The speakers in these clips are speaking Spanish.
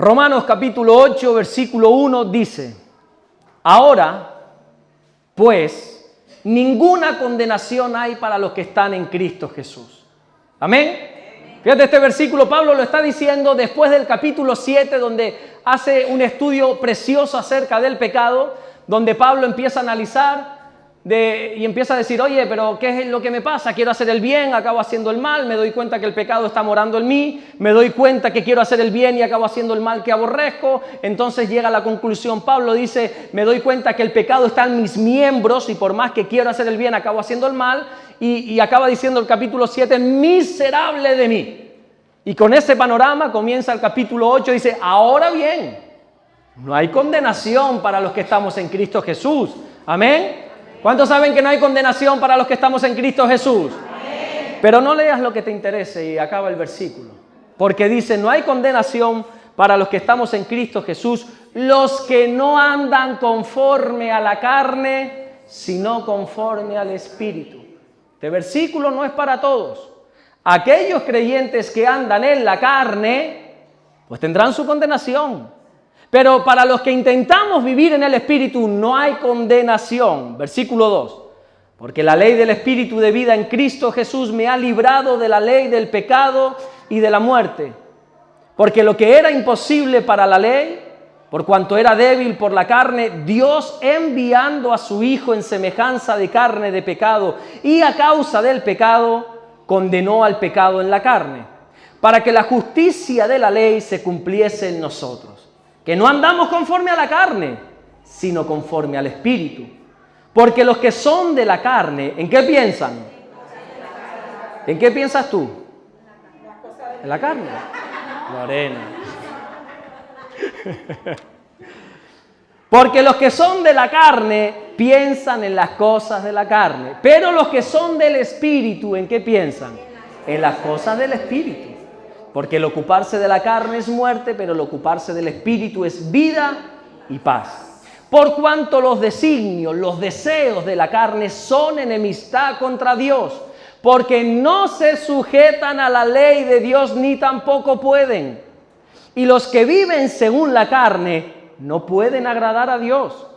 Romanos capítulo 8, versículo 1 dice: ahora, pues, ninguna condenación hay para los que están en Cristo Jesús. Amén. Fíjate, este versículo Pablo lo está diciendo después del capítulo 7, donde hace un estudio precioso acerca del pecado, donde Pablo empieza a analizar y empieza a decir: oye, pero ¿qué es lo que me pasa? Quiero hacer el bien, acabo haciendo el mal, me doy cuenta que el pecado está morando en mí, me doy cuenta que quiero hacer el bien y acabo haciendo el mal que aborrezco. Entonces llega a la conclusión, Pablo dice: me doy cuenta que el pecado está en mis miembros y por más que quiero hacer el bien, acabo haciendo el mal. Y acaba diciendo el capítulo 7, miserable de mí. Y con ese panorama comienza el capítulo 8, dice: ahora bien, no hay condenación para los que estamos en Cristo Jesús. Amén. ¿Cuántos saben que no hay condenación para los que estamos en Cristo Jesús? Amén. Pero no leas lo que te interese y acaba el versículo. Porque dice: no hay condenación para los que estamos en Cristo Jesús, los que no andan conforme a la carne, sino conforme al Espíritu. Este versículo no es para todos. Aquellos creyentes que andan en la carne, pues tendrán su condenación. Pero para los que intentamos vivir en el Espíritu no hay condenación. Versículo 2. Porque la ley del Espíritu de vida en Cristo Jesús me ha librado de la ley del pecado y de la muerte. Porque lo que era imposible para la ley, por cuanto era débil por la carne, Dios, enviando a su Hijo en semejanza de carne de pecado y a causa del pecado, condenó al pecado en la carne, para que la justicia de la ley se cumpliese en nosotros. Que no andamos conforme a la carne, sino conforme al Espíritu. Porque los que son de la carne, ¿en qué piensan? ¿En qué piensas tú? ¿En la carne? Lorena. Porque los que son de la carne piensan en las cosas de la carne. Pero los que son del Espíritu, ¿en qué piensan? En las cosas del Espíritu. Porque el ocuparse de la carne es muerte, pero el ocuparse del Espíritu es vida y paz. Por cuanto los designios, los deseos de la carne son enemistad contra Dios, porque no se sujetan a la ley de Dios ni tampoco pueden. Y los que viven según la carne no pueden agradar a Dios.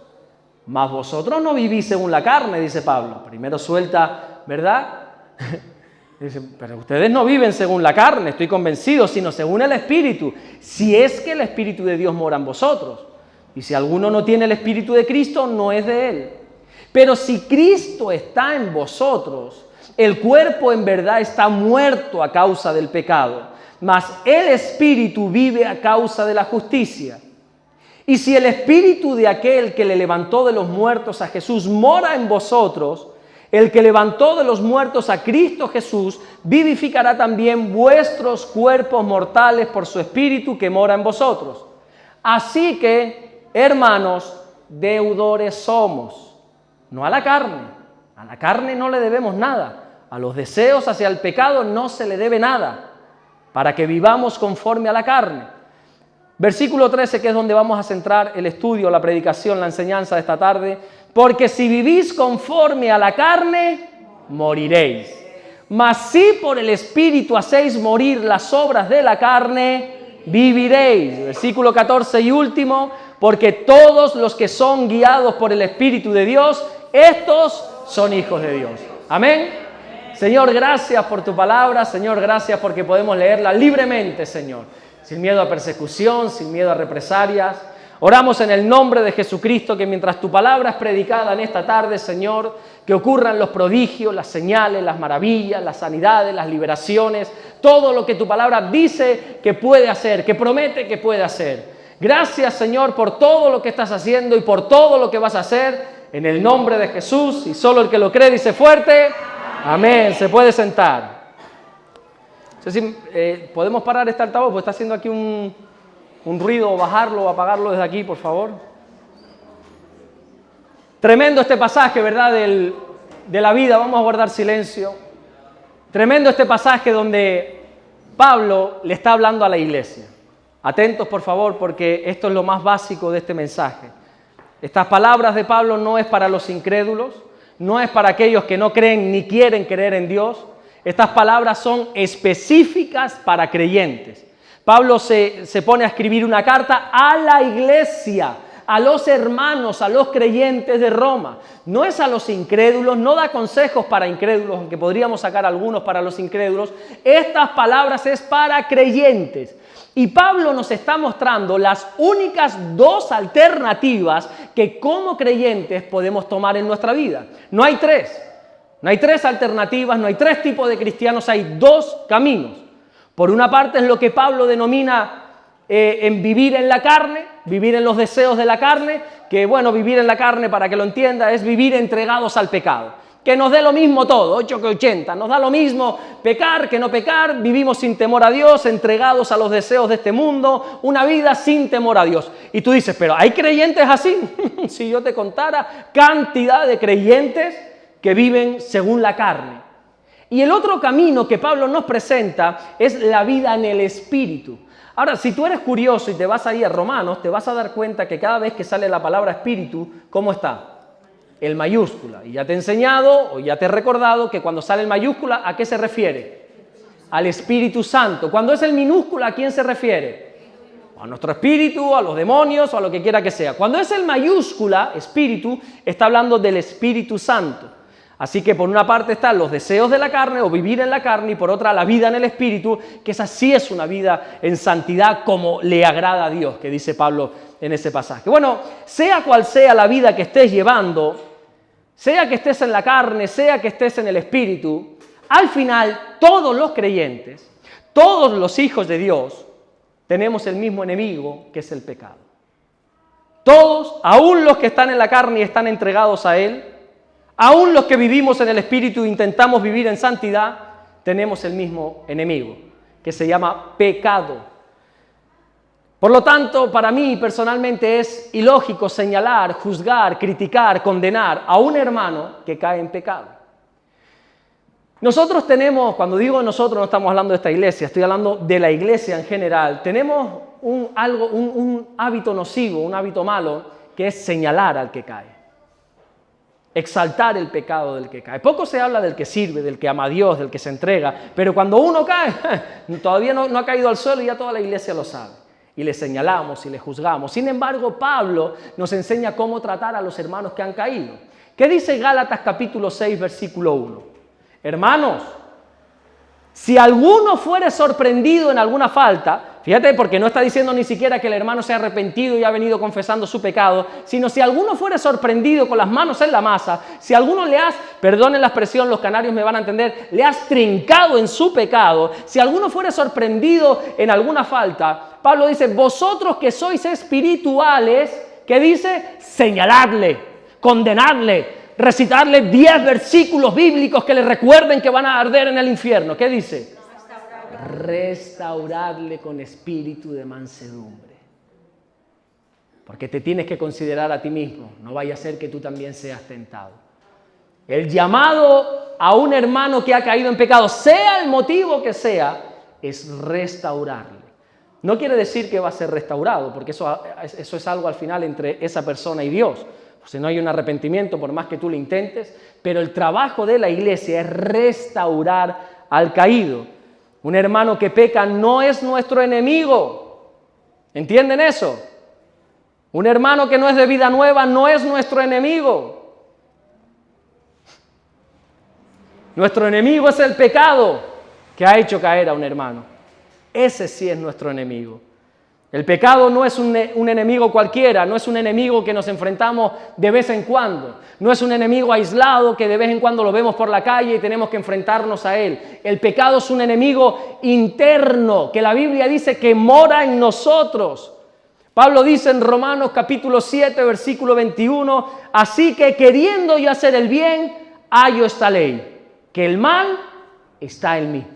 Mas vosotros no vivís según la carne, dice Pablo. Primero suelta, ¿verdad? Dice: pero ustedes no viven según la carne, estoy convencido, sino según el Espíritu, si es que el Espíritu de Dios mora en vosotros. Y si alguno no tiene el Espíritu de Cristo, no es de él. Pero si Cristo está en vosotros, el cuerpo en verdad está muerto a causa del pecado, mas el Espíritu vive a causa de la justicia. Y si el Espíritu de aquel que le levantó de los muertos a Jesús mora en vosotros, el que levantó de los muertos a Cristo Jesús vivificará también vuestros cuerpos mortales por su Espíritu que mora en vosotros. Así que, hermanos, deudores somos, no a la carne. A la carne no le debemos nada. A los deseos hacia el pecado no se le debe nada, para que vivamos conforme a la carne. Versículo 13, que es donde vamos a centrar el estudio, la predicación, la enseñanza de esta tarde. Porque si vivís conforme a la carne, moriréis. Mas si por el Espíritu hacéis morir las obras de la carne, viviréis. Versículo 14 y último. Porque todos los que son guiados por el Espíritu de Dios, estos son hijos de Dios. Amén. Señor, gracias por tu palabra. Señor, gracias porque podemos leerla libremente, Señor. Sin miedo a persecución, sin miedo a represalias. Oramos en el nombre de Jesucristo que mientras tu palabra es predicada en esta tarde, Señor, que ocurran los prodigios, las señales, las maravillas, las sanidades, las liberaciones, todo lo que tu palabra dice que puede hacer, que promete que puede hacer. Gracias, Señor, por todo lo que estás haciendo y por todo lo que vas a hacer en el nombre de Jesús. Y solo el que lo cree dice fuerte, amén. Se puede sentar. No sé si podemos parar este altavoz, porque está haciendo aquí un ruido, o bajarlo o apagarlo desde aquí, por favor. Tremendo este pasaje, ¿verdad? De la vida, vamos a guardar silencio. Tremendo este pasaje donde Pablo le está hablando a la iglesia. Atentos, por favor, porque esto es lo más básico de este mensaje. Estas palabras de Pablo no es para los incrédulos, no es para aquellos que no creen ni quieren creer en Dios. Estas palabras son específicas para creyentes. Pablo se pone a escribir una carta a la iglesia, a los hermanos, a los creyentes de Roma. No es a los incrédulos, no da consejos para incrédulos, aunque podríamos sacar algunos para los incrédulos. Estas palabras es para creyentes. Y Pablo nos está mostrando las únicas dos alternativas que como creyentes podemos tomar en nuestra vida. No hay tres. No hay tres alternativas, no hay tres tipos de cristianos, hay dos caminos. Por una parte es lo que Pablo denomina en vivir en la carne, vivir en los deseos de la carne, que bueno, vivir en la carne, para que lo entienda, es vivir entregados al pecado. Que nos dé lo mismo todo, 8 que 80, nos da lo mismo pecar que no pecar, vivimos sin temor a Dios, entregados a los deseos de este mundo, una vida sin temor a Dios. Y tú dices, pero ¿hay creyentes así? Si yo te contara cantidad de creyentes que viven según la carne. Y el otro camino que Pablo nos presenta es la vida en el Espíritu. Ahora, si tú eres curioso y te vas ahí a Romanos, te vas a dar cuenta que cada vez que sale la palabra Espíritu, ¿cómo está? El mayúscula. Y ya te he enseñado o ya te he recordado que cuando sale el mayúscula, ¿a qué se refiere? Al Espíritu Santo. Cuando es el minúscula, ¿a quién se refiere? A nuestro espíritu, a los demonios o a lo que quiera que sea. Cuando es el mayúscula, espíritu, está hablando del Espíritu Santo. Así que por una parte están los deseos de la carne o vivir en la carne y por otra la vida en el Espíritu, que esa sí es una vida en santidad como le agrada a Dios, que dice Pablo en ese pasaje. Bueno, sea cual sea la vida que estés llevando, sea que estés en la carne, sea que estés en el Espíritu, al final todos los creyentes, todos los hijos de Dios, tenemos el mismo enemigo que es el pecado. Todos, aún los que están en la carne y están entregados a él, aún los que vivimos en el Espíritu e intentamos vivir en santidad, tenemos el mismo enemigo, que se llama pecado. Por lo tanto, para mí personalmente es ilógico señalar, juzgar, criticar, condenar a un hermano que cae en pecado. Nosotros tenemos, cuando digo nosotros no estamos hablando de esta iglesia, estoy hablando de la iglesia en general, tenemos un hábito nocivo, un hábito malo, que es señalar al que cae. Exaltar el pecado del que cae. Poco se habla del que sirve, del que ama a Dios, del que se entrega, pero cuando uno cae, todavía no ha caído al suelo y ya toda la iglesia lo sabe. Y le señalamos y le juzgamos. Sin embargo, Pablo nos enseña cómo tratar a los hermanos que han caído. ¿Qué dice Gálatas capítulo 6, versículo 1? Hermanos, si alguno fuere sorprendido en alguna falta, fíjate, porque no está diciendo ni siquiera que el hermano se ha arrepentido y ha venido confesando su pecado, sino si alguno fuere sorprendido con las manos en la masa, si alguno le has, perdonen la expresión, los canarios me van a entender, le has trincado en su pecado, si alguno fuere sorprendido en alguna falta, Pablo dice, vosotros que sois espirituales, ¿qué dice? Señaladle, condenadle, recitarle 10 versículos bíblicos que le recuerden que van a arder en el infierno. ¿Qué dice? Restaurarle con espíritu de mansedumbre. Porque te tienes que considerar a ti mismo, no vaya a ser que tú también seas tentado. El llamado a un hermano que ha caído en pecado, sea el motivo que sea, es restaurarle. No quiere decir que va a ser restaurado, porque eso es algo al final entre esa persona y Dios. Si no hay un arrepentimiento, por más que tú lo intentes, pero el trabajo de la iglesia es restaurar al caído. Un hermano que peca no es nuestro enemigo. ¿Entienden eso? Un hermano que no es de vida nueva no es nuestro enemigo. Nuestro enemigo es el pecado que ha hecho caer a un hermano. Ese sí es nuestro enemigo. El pecado no es un enemigo cualquiera, no es un enemigo que nos enfrentamos de vez en cuando, no es un enemigo aislado que de vez en cuando lo vemos por la calle y tenemos que enfrentarnos a él. El pecado es un enemigo interno, que la Biblia dice que mora en nosotros. Pablo dice en Romanos capítulo 7, versículo 21, así que queriendo yo hacer el bien, hallo esta ley, que el mal está en mí.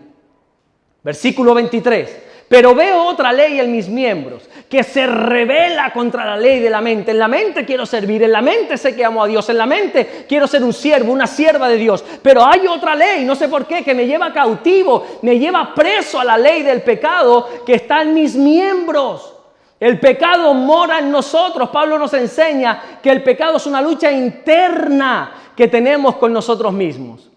Versículo 23. Pero veo otra ley en mis miembros, que se rebela contra la ley de la mente. En la mente quiero servir, en la mente sé que amo a Dios, en la mente quiero ser un siervo, una sierva de Dios. Pero hay otra ley, no sé por qué, que me lleva cautivo, me lleva preso a la ley del pecado que está en mis miembros. El pecado mora en nosotros. Pablo nos enseña que el pecado es una lucha interna que tenemos con nosotros mismos.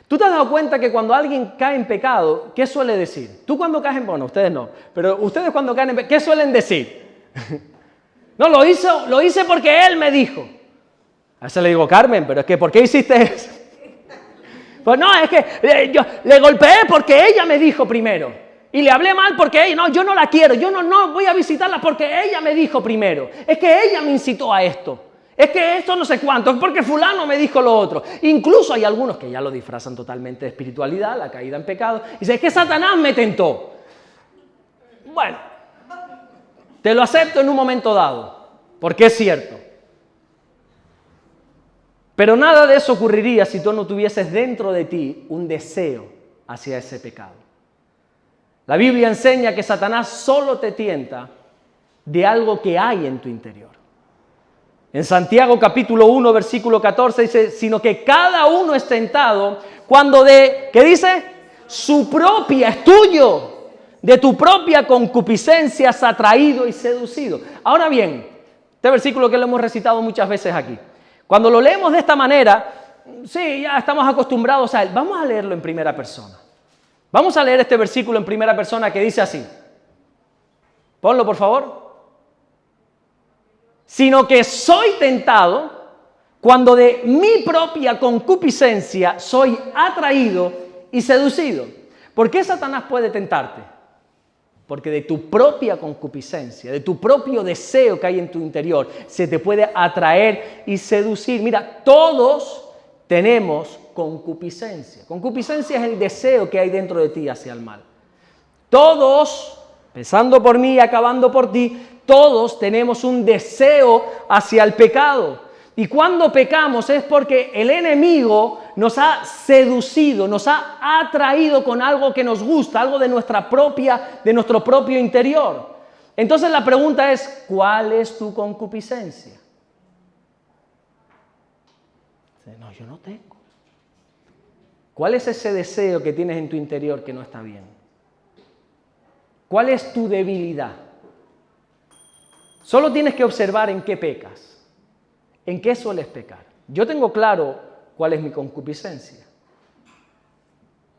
¿Tú te has dado cuenta que cuando alguien cae en pecado, qué suele decir? Tú cuando caes en... Bueno, ustedes no, pero ustedes cuando caen en pecado, ¿qué suelen decir? No, lo hice porque él me dijo. A veces le digo, Carmen, pero es que ¿por qué hiciste eso? Pues no, es que yo le golpeé porque ella me dijo primero. Y le hablé mal porque ella, no, yo no la quiero, yo no voy a visitarla porque ella me dijo primero. Es que ella me incitó a esto. Es que esto no sé cuánto, es porque fulano me dijo lo otro. Incluso hay algunos que ya lo disfrazan totalmente de espiritualidad, la caída en pecado. Y dicen, es que Satanás me tentó. Bueno, te lo acepto en un momento dado, porque es cierto. Pero nada de eso ocurriría si tú no tuvieses dentro de ti un deseo hacia ese pecado. La Biblia enseña que Satanás solo te tienta de algo que hay en tu interior. En Santiago capítulo 1, versículo 14 dice, sino que cada uno es tentado cuando ¿qué dice? Su propia, es tuyo, de tu propia concupiscencia es atraído y seducido. Ahora bien, este versículo que lo hemos recitado muchas veces aquí. Cuando lo leemos de esta manera, sí, ya estamos acostumbrados a él. Vamos a leerlo en primera persona. Vamos a leer este versículo en primera persona que dice así. Ponlo, por favor. Sino que soy tentado cuando de mi propia concupiscencia soy atraído y seducido. ¿Por qué Satanás puede tentarte? Porque de tu propia concupiscencia, de tu propio deseo que hay en tu interior, se te puede atraer y seducir. Mira, todos tenemos concupiscencia. Concupiscencia es el deseo que hay dentro de ti hacia el mal. Todos, empezando por mí y acabando por ti, todos tenemos un deseo hacia el pecado. Y cuando pecamos es porque el enemigo nos ha seducido, nos ha atraído con algo que nos gusta, algo de nuestro propio interior. Entonces la pregunta es, ¿cuál es tu concupiscencia? No, yo no tengo. ¿Cuál es ese deseo que tienes en tu interior que no está bien? ¿Cuál es tu debilidad? Solo tienes que observar en qué pecas, en qué sueles pecar. Yo tengo claro cuál es mi concupiscencia.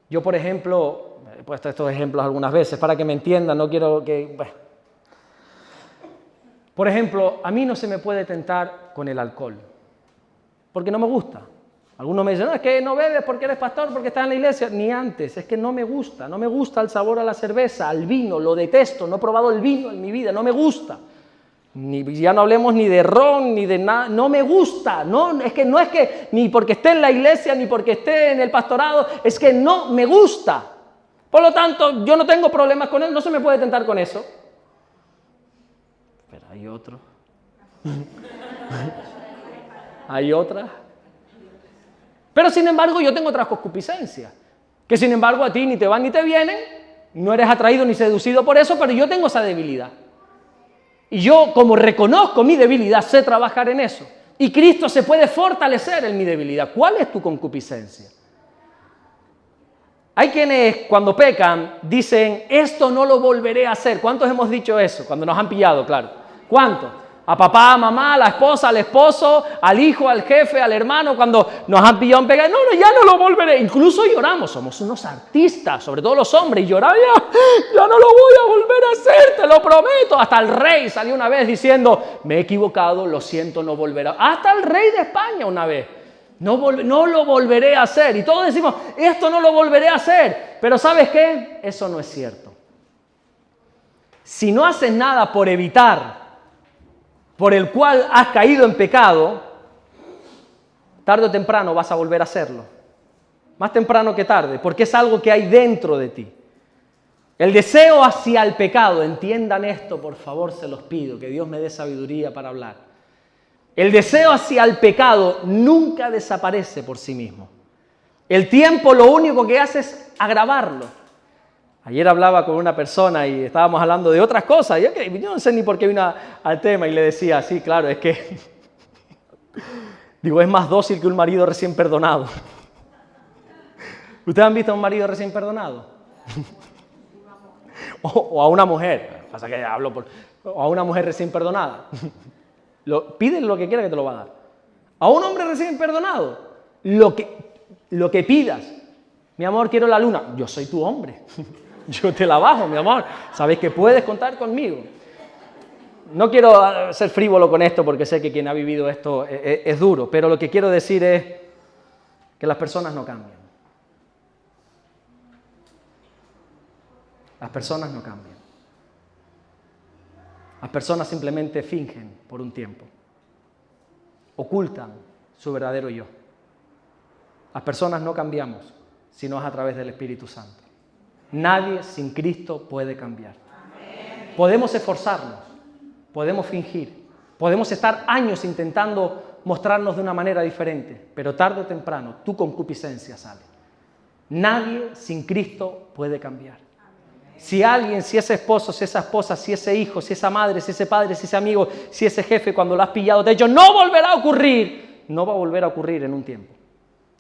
Yo, por ejemplo, he puesto estos ejemplos algunas veces para que me entiendan, no quiero que... Bueno. Por ejemplo, a mí no se me puede tentar con el alcohol, porque no me gusta. Algunos me dicen, no, es que no bebes porque eres pastor, porque estás en la iglesia. Ni antes, es que no me gusta el sabor a la cerveza, al vino, lo detesto, no he probado el vino en mi vida, no me gusta. Ya no hablemos ni de ron, ni de nada, no me gusta, no es que ni porque esté en la iglesia, ni porque esté en el pastorado, es que no me gusta. Por lo tanto, yo no tengo problemas con él, no se me puede tentar con eso. Pero hay otro. Hay otra. Pero sin embargo, yo tengo otras concupiscencias, que sin embargo a ti ni te van ni te vienen, no eres atraído ni seducido por eso, pero yo tengo esa debilidad. Y yo, como reconozco mi debilidad, sé trabajar en eso. Y Cristo se puede fortalecer en mi debilidad. ¿Cuál es tu concupiscencia? Hay quienes, cuando pecan, dicen, esto no lo volveré a hacer. ¿Cuántos hemos dicho eso? Cuando nos han pillado, claro. ¿Cuántos? A papá, a mamá, a la esposa, al esposo, al hijo, al jefe, al hermano, cuando nos han pillado en pecado. No, ya no lo volveré. Incluso lloramos, somos unos artistas, sobre todo los hombres, y lloramos, ya no lo voy a volver a hacer, te lo prometo. Hasta el rey salió una vez diciendo, me he equivocado, lo siento, no volverá. Hasta el rey de España una vez, no lo volveré a hacer. Y todos decimos, esto no lo volveré a hacer. Pero ¿sabes qué? Eso no es cierto. Si no haces nada por evitar por el cual has caído en pecado, tarde o temprano vas a volver a hacerlo. Más temprano que tarde, porque es algo que hay dentro de ti. El deseo hacia el pecado, entiendan esto, por favor, se los pido, que Dios me dé sabiduría para hablar. El deseo hacia el pecado nunca desaparece por sí mismo. El tiempo lo único que hace es agravarlo. Ayer hablaba con una persona y estábamos hablando de otras cosas. Yo no sé ni por qué vino al tema y le decía, sí, claro, es que... Digo, es más dócil que un marido recién perdonado. ¿Ustedes han visto a un marido recién perdonado? o a una mujer. Pasa que hablo por... O a una mujer recién perdonada. Pídele lo que quiera que te lo va a dar. A un hombre recién perdonado, lo que pidas, Mi amor, quiero la luna. Yo soy tu hombre. Yo te la bajo, mi amor. Sabes que puedes contar conmigo. No quiero ser frívolo con esto porque sé que quien ha vivido esto es duro, pero lo que quiero decir es que las personas no cambian. Las personas no cambian. Las personas simplemente fingen por un tiempo. Ocultan su verdadero yo. Las personas no cambiamos, sino es a través del Espíritu Santo. Nadie sin Cristo puede cambiar. Podemos esforzarnos, podemos fingir, podemos estar años intentando mostrarnos de una manera diferente, pero tarde o temprano tu concupiscencia sale. Nadie sin Cristo puede cambiar. Si alguien, si ese esposo, si esa esposa, si ese hijo, si esa madre, si ese padre, si ese amigo, si ese jefe, cuando lo has pillado te ha dicho, no volverá a ocurrir, no va a volver a ocurrir en un tiempo,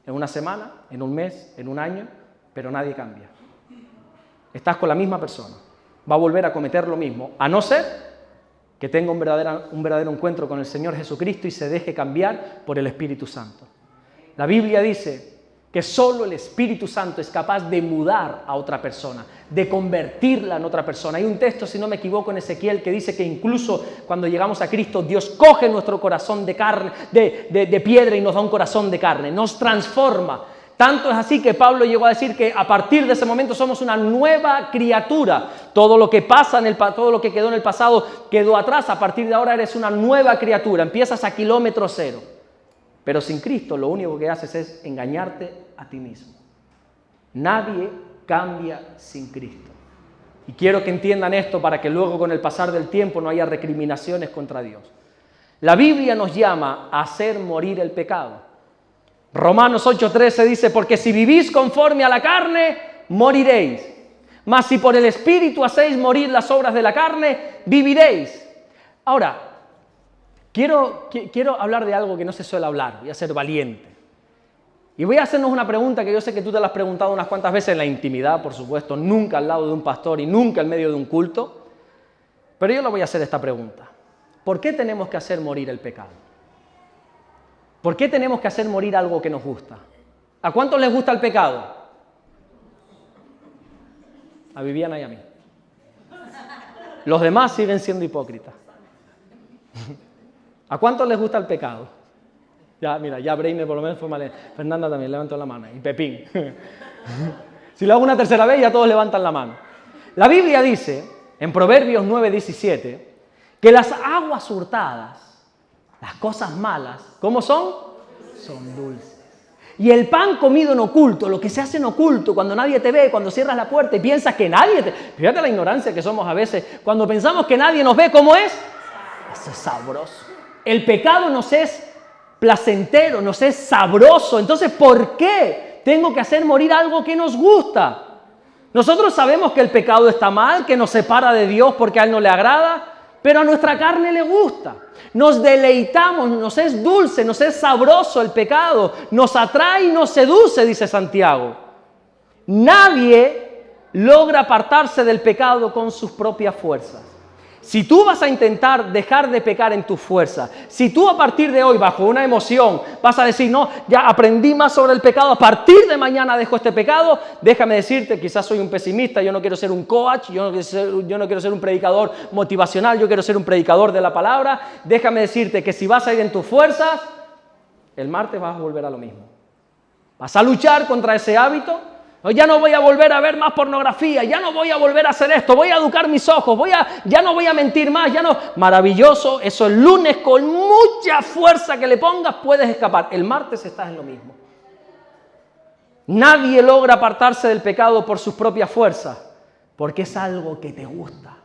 en una semana, en un mes, en un año, pero nadie cambia. Estás con la misma persona, va a volver a cometer lo mismo, a no ser que tenga un verdadero encuentro con el Señor Jesucristo y se deje cambiar por el Espíritu Santo. La Biblia dice que solo el Espíritu Santo es capaz de mudar a otra persona, de convertirla en otra persona. Hay un texto, si no me equivoco, en Ezequiel que dice que incluso cuando llegamos a Cristo, Dios coge nuestro corazón de carne, de piedra y nos da un corazón de carne, nos transforma. Tanto es así que Pablo llegó a decir que a partir de ese momento somos una nueva criatura. Todo lo que pasa todo lo que quedó en el pasado quedó atrás. A partir de ahora eres una nueva criatura. Empiezas a kilómetro cero. Pero sin Cristo lo único que haces es engañarte a ti mismo. Nadie cambia sin Cristo. Y quiero que entiendan esto para que luego con el pasar del tiempo no haya recriminaciones contra Dios. La Biblia nos llama a hacer morir el pecado. Romanos 8:13 dice, porque si vivís conforme a la carne, moriréis. Mas si por el Espíritu hacéis morir las obras de la carne, viviréis. Ahora, quiero hablar de algo que no se suele hablar, voy a ser valiente. Y voy a hacernos una pregunta que yo sé que tú te la has preguntado unas cuantas veces en la intimidad, por supuesto, nunca al lado de un pastor y nunca en medio de un culto. Pero yo le voy a hacer esta pregunta. ¿Por qué tenemos que hacer morir el pecado? ¿Por qué tenemos que hacer morir algo que nos gusta? ¿A cuántos les gusta el pecado? A Viviana y a mí. Los demás siguen siendo hipócritas. ¿A cuántos les gusta el pecado? Ya, mira, ya Breine por lo menos fue mal. Fernanda también levantó la mano. Y Pepín. Si lo hago una tercera vez, ya todos levantan la mano. La Biblia dice, en Proverbios 9:17, que las aguas hurtadas, las cosas malas, ¿cómo son? Son dulces. Y el pan comido en oculto, lo que se hace en oculto, cuando nadie te ve, cuando cierras la puerta y piensas que nadie te... Fíjate la ignorancia que somos a veces. Cuando pensamos que nadie nos ve, ¿cómo es? Eso es sabroso. El pecado nos es placentero, nos es sabroso. Entonces, ¿por qué tengo que hacer morir algo que nos gusta? Nosotros sabemos que el pecado está mal, que nos separa de Dios porque a Él no le agrada, pero a nuestra carne le gusta. Nos deleitamos, nos es dulce, nos es sabroso el pecado, nos atrae y nos seduce, dice Santiago. Nadie logra apartarse del pecado con sus propias fuerzas. Si tú vas a intentar dejar de pecar en tu fuerza, si tú a partir de hoy, bajo una emoción, vas a decir, no, ya aprendí más sobre el pecado, a partir de mañana dejo este pecado, déjame decirte, quizás soy un pesimista, yo no quiero ser un coach, yo no quiero ser un predicador motivacional, yo quiero ser un predicador de la palabra, déjame decirte que si vas a ir en tus fuerzas, el martes vas a volver a lo mismo. Vas a luchar contra ese hábito. Ya no voy a volver a ver más pornografía, ya no voy a volver a hacer esto, voy a educar mis ojos, ya no voy a mentir más, ya no... Maravilloso, eso el lunes con mucha fuerza que le pongas puedes escapar. El martes estás en lo mismo. Nadie logra apartarse del pecado por sus propias fuerzas, porque es algo que te gusta.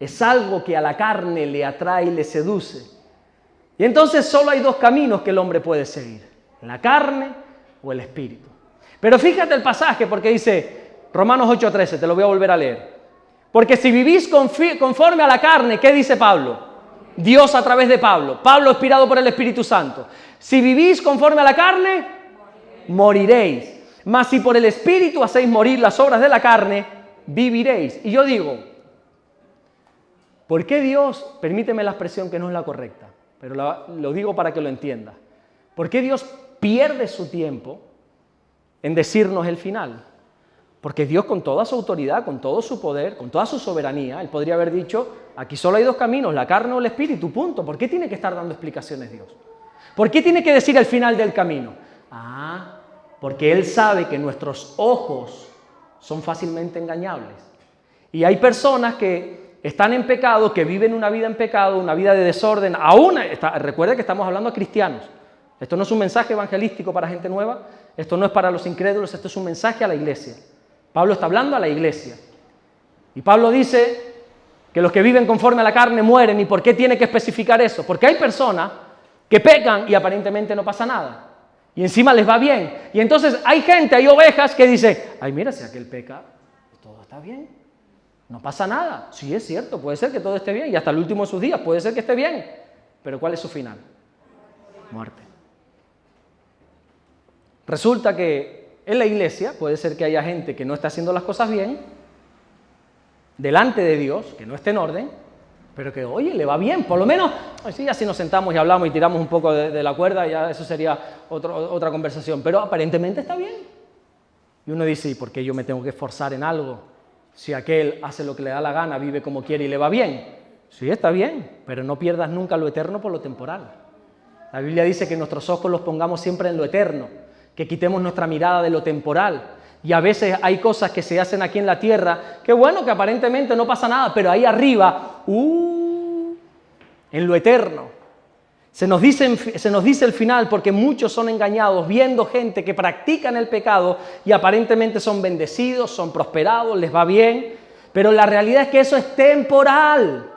Es algo que a la carne le atrae y le seduce. Y entonces solo hay dos caminos que el hombre puede seguir, la carne o el espíritu. Pero fíjate el pasaje porque dice, Romanos 8:13, te lo voy a volver a leer. Porque si vivís conforme a la carne, ¿qué dice Pablo? Dios a través de Pablo. Pablo inspirado por el Espíritu Santo. Si vivís conforme a la carne, moriréis. Mas si por el Espíritu hacéis morir las obras de la carne, viviréis. Y yo digo, ¿por qué Dios, permíteme la expresión que no es la correcta, pero lo digo para que lo entienda, ¿por qué Dios pierde su tiempo en decirnos el final. Porque Dios, con toda su autoridad, con todo su poder, con toda su soberanía, Él podría haber dicho, aquí solo hay dos caminos, la carne o el espíritu, punto. ¿Por qué tiene que estar dando explicaciones Dios? ¿Por qué tiene que decir el final del camino? Porque Él sabe que nuestros ojos son fácilmente engañables. Y hay personas que están en pecado, que viven una vida en pecado, una vida de desorden. Recuerde que estamos hablando a cristianos. Esto no es un mensaje evangelístico para gente nueva, esto no es para los incrédulos, esto es un mensaje a la iglesia. Pablo está hablando a la iglesia. Y Pablo dice que los que viven conforme a la carne mueren. ¿Y por qué tiene que especificar eso? Porque hay personas que pecan y aparentemente no pasa nada. Y encima les va bien. Y entonces hay gente, hay ovejas que dicen, ay, mira, si aquel peca, todo está bien. No pasa nada. Sí, es cierto, puede ser que todo esté bien. Y hasta el último de sus días puede ser que esté bien. Pero ¿cuál es su final? Muerte. Resulta que en la iglesia puede ser que haya gente que no está haciendo las cosas bien, delante de Dios, que no esté en orden, pero que, oye, le va bien, por lo menos, sí, así nos sentamos y hablamos y tiramos un poco de la cuerda, ya eso sería otra conversación, pero aparentemente está bien. Y uno dice, ¿y por qué yo me tengo que esforzar en algo? Si aquel hace lo que le da la gana, vive como quiere y le va bien. Sí, está bien, pero no pierdas nunca lo eterno por lo temporal. La Biblia dice que nuestros ojos los pongamos siempre en lo eterno, que quitemos nuestra mirada de lo temporal. Y a veces hay cosas que se hacen aquí en la tierra, que bueno, que aparentemente no pasa nada, pero ahí arriba, en lo eterno, se nos dice el final, porque muchos son engañados viendo gente que practican el pecado y aparentemente son bendecidos, son prosperados, les va bien, pero la realidad es que eso es temporal.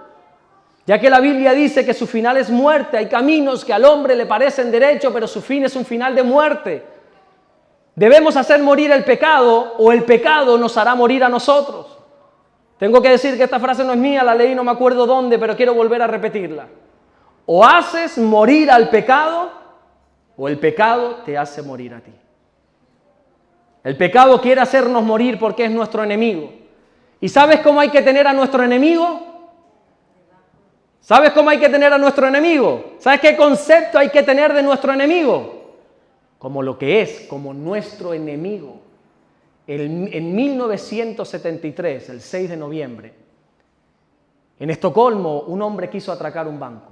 Ya que la Biblia dice que su final es muerte, hay caminos que al hombre le parecen derechos, pero su fin es un final de muerte. Debemos hacer morir el pecado o el pecado nos hará morir a nosotros. Tengo que decir que esta frase no es mía, la leí no me acuerdo dónde, pero quiero volver a repetirla. O haces morir al pecado o el pecado te hace morir a ti. El pecado quiere hacernos morir porque es nuestro enemigo. ¿Y sabes cómo hay que tener a nuestro enemigo? ¿Sabes cómo hay que tener a nuestro enemigo? ¿Sabes qué concepto hay que tener de nuestro enemigo? Como lo que es, como nuestro enemigo. En 1973, el 6 de noviembre, en Estocolmo, un hombre quiso atracar un banco.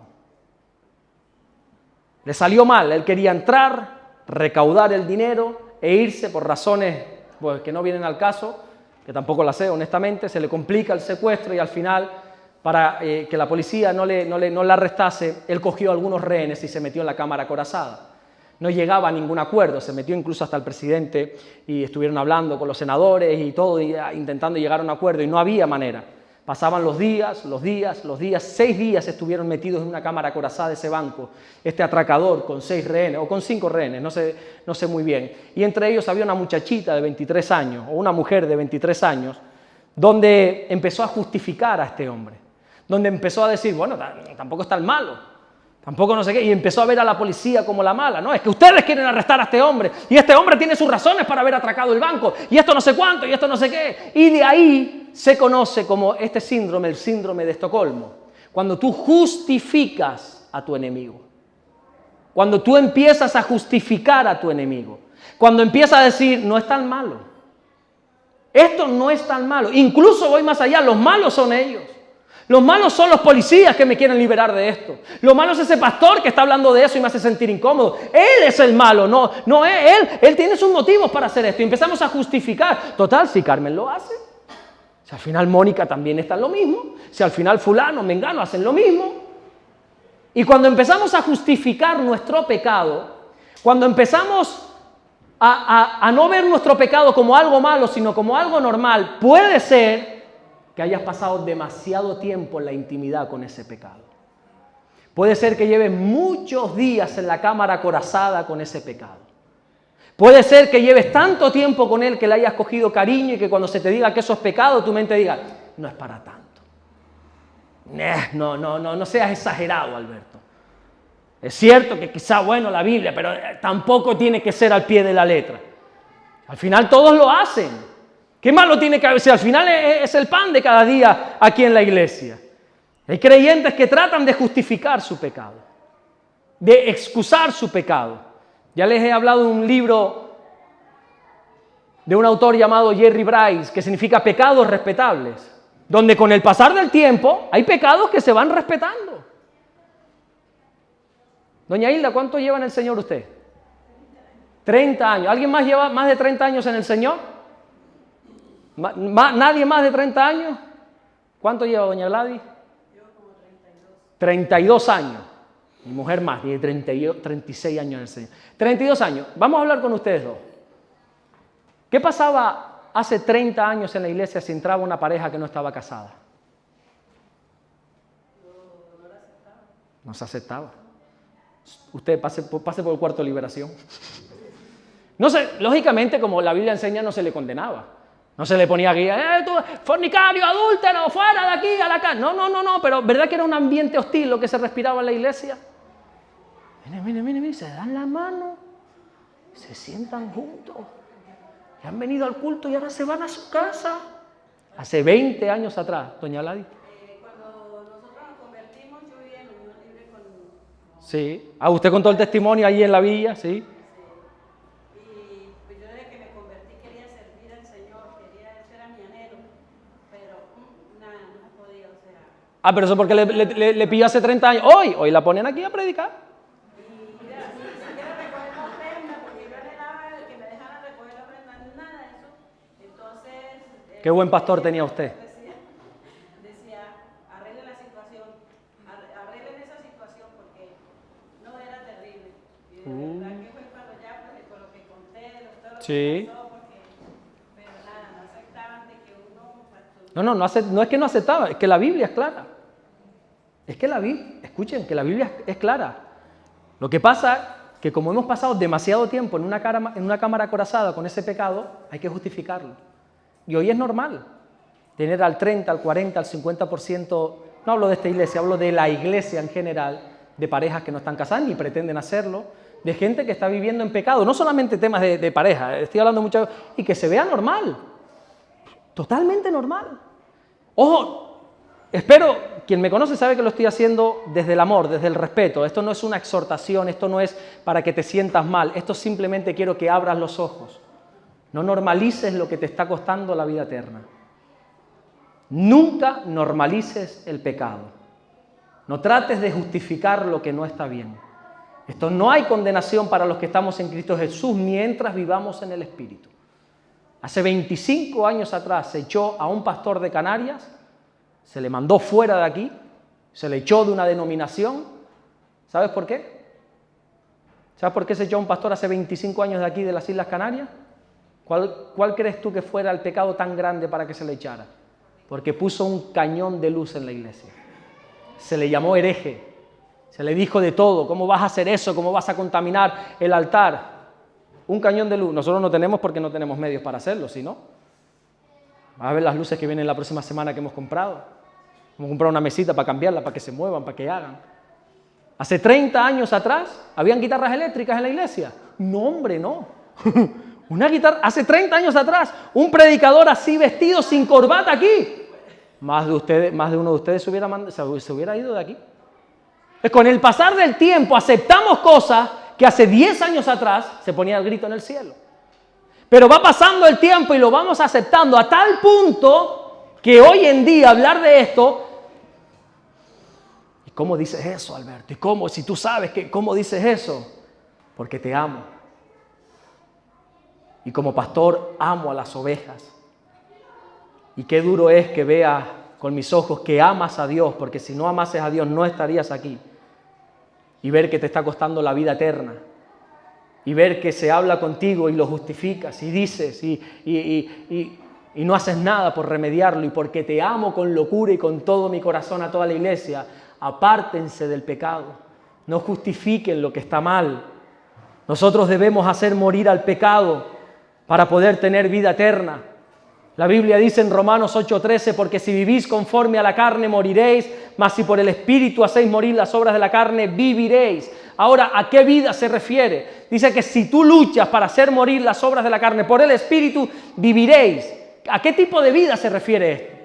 Le salió mal, él quería entrar, recaudar el dinero e irse por razones que no vienen al caso, que tampoco las sé honestamente, se le complica el secuestro y al final, para que la policía no la arrestase, él cogió algunos rehenes y se metió en la cámara acorazada. No llegaba a ningún acuerdo, se metió incluso hasta el presidente y estuvieron hablando con los senadores y todo, intentando llegar a un acuerdo y no había manera. Pasaban los días, 6 días estuvieron metidos en una cámara acorazada de ese banco, este atracador con 6 rehenes, o con 5 rehenes, no sé muy bien. Y entre ellos había una muchachita de 23 años, o una mujer de 23 años, donde empezó a justificar a este hombre, donde empezó a decir, bueno, tampoco es tan malo. Tampoco no sé qué, y empezó a ver a la policía como la mala, ¿no? Es que ustedes quieren arrestar a este hombre, y este hombre tiene sus razones para haber atracado el banco, y esto no sé cuánto, y esto no sé qué. Y de ahí se conoce como este síndrome, el síndrome de Estocolmo. Cuando tú justificas a tu enemigo. Cuando tú empiezas a justificar a tu enemigo. Cuando empiezas a decir, no es tan malo. Esto no es tan malo. Incluso voy más allá, los malos son ellos. Los malos son los policías que me quieren liberar de esto. Lo malo es ese pastor que está hablando de eso y me hace sentir incómodo. Él es el malo, no él. Él tiene sus motivos para hacer esto. Y empezamos a justificar. Total, si Carmen lo hace. Si al final Mónica también está en lo mismo. Si al final fulano, mengano hacen lo mismo. Y cuando empezamos a justificar nuestro pecado, cuando empezamos a no ver nuestro pecado como algo malo, sino como algo normal, puede ser que hayas pasado demasiado tiempo en la intimidad con ese pecado. Puede ser que lleves muchos días en la cámara acorazada con ese pecado. Puede ser que lleves tanto tiempo con él que le hayas cogido cariño y que cuando se te diga que eso es pecado, tu mente diga, no es para tanto. No seas exagerado, Alberto. Es cierto que quizá, bueno, la Biblia, pero tampoco tiene que ser al pie de la letra. Al final todos lo hacen. ¿Qué malo tiene que haber? Si al final es el pan de cada día aquí en la iglesia. Hay creyentes que tratan de justificar su pecado, de excusar su pecado. Ya les he hablado de un libro de un autor llamado Jerry Bryce, que significa pecados respetables, donde con el pasar del tiempo hay pecados que se van respetando. Doña Hilda, ¿cuánto lleva en el Señor usted? 30 años. ¿Alguien más lleva más de 30 años en el Señor? ¿Nadie más de 30 años? ¿Cuánto lleva doña Gladys? Yo como 32 años. Mi mujer más, tiene 36 años en el Señor. 32 años. Vamos a hablar con ustedes dos. ¿Qué pasaba hace 30 años en la iglesia si entraba una pareja que no estaba casada? No se aceptaba. Usted pase por el cuarto de liberación. No sé, lógicamente, como la Biblia enseña, no se le condenaba. No se le ponía aquí, tú, fornicario, adúltero, fuera de aquí, a la casa. No, pero ¿verdad que era un ambiente hostil lo que se respiraba en la iglesia? Mire, se dan la mano, se sientan juntos. Y han venido al culto y ahora se van a su casa. Hace 20 años atrás, doña Gladys. Cuando nosotros nos convertimos, yo vivía en unión libre con... Sí. Usted contó el testimonio ahí en la villa, sí. Y pues yo desde que me convertí quería servir al Señor, ese era mi anhelo, pero nada, no se podía, o sea... Pero eso porque le pilló hace 30 años. Hoy la ponen aquí a predicar. Y mira, ni siquiera recoger la ofrenda, porque yo anhelaba que me dejaran recoger la ofrenda, nada de eso. Entonces... Qué buen pastor tenía usted. Decía, arreglen la situación, arreglen esa situación, porque no era terrible. Y de verdad que fue cuando ya, pues, con lo que conté, todo lo Sí. que pasó, porque, pero nada, no aceptaban de que uno... No es que no aceptaba, es que la Biblia es clara. Es que la Biblia, escuchen, que la Biblia es clara. Lo que pasa es que como hemos pasado demasiado tiempo en una cámara acorazada con ese pecado, hay que justificarlo. Y hoy es normal tener al 30, al 40, al 50%, no hablo de esta iglesia, hablo de la iglesia en general, de parejas que no están casadas ni pretenden hacerlo, de gente que está viviendo en pecado, no solamente temas de pareja, estoy hablando mucho, y que se vea normal, totalmente normal. Ojo, espero, quien me conoce sabe que lo estoy haciendo desde el amor, desde el respeto. Esto no es una exhortación, esto no es para que te sientas mal, esto simplemente quiero que abras los ojos. No normalices lo que te está costando la vida eterna. Nunca normalices el pecado. No trates de justificar lo que no está bien. Esto no hay condenación para los que estamos en Cristo Jesús mientras vivamos en el Espíritu. Hace 25 años atrás se echó a un pastor de Canarias, se le mandó fuera de aquí, se le echó de una denominación. ¿Sabes por qué? ¿Sabes por qué se echó a un pastor hace 25 años de aquí, de las Islas Canarias? ¿Cuál crees tú que fuera el pecado tan grande para que se le echara? Porque puso un cañón de luz en la iglesia. Se le llamó hereje. Se le dijo de todo. ¿Cómo vas a hacer eso? ¿Cómo vas a contaminar el altar? Un cañón de luz. Nosotros no tenemos porque no tenemos medios para hacerlo, ¿sí no? Vas a ver las luces que vienen la próxima semana que hemos comprado. Hemos comprado una mesita para cambiarla, para que se muevan, para que hagan. Hace 30 años atrás, ¿habían guitarras eléctricas en la iglesia? No, hombre, no. Una guitarra, hace 30 años atrás, un predicador así vestido, sin corbata aquí. Más de uno de ustedes se hubiera ido de aquí. Con el pasar del tiempo aceptamos cosas que hace 10 años atrás se ponía el grito en el cielo. Pero va pasando el tiempo y lo vamos aceptando a tal punto que hoy en día hablar de esto... ¿Y cómo dices eso, Alberto? ¿Y cómo? Si tú sabes ¿cómo dices eso? Porque te amo. Y como pastor amo a las ovejas. Y qué duro es que vea con mis ojos que amas a Dios, porque si no amases a Dios no estarías aquí. Y ver que te está costando la vida eterna. Y ver que se habla contigo y lo justificas y dices y no haces nada por remediarlo. Y porque te amo con locura y con todo mi corazón a toda la iglesia, apártense del pecado. No justifiquen lo que está mal. Nosotros debemos hacer morir al pecado para poder tener vida eterna. La Biblia dice en Romanos 8:13, porque si vivís conforme a la carne moriréis, mas si por el Espíritu hacéis morir las obras de la carne, viviréis. Ahora, ¿a qué vida se refiere? Dice que si tú luchas para hacer morir las obras de la carne por el Espíritu, viviréis. ¿A qué tipo de vida se refiere esto?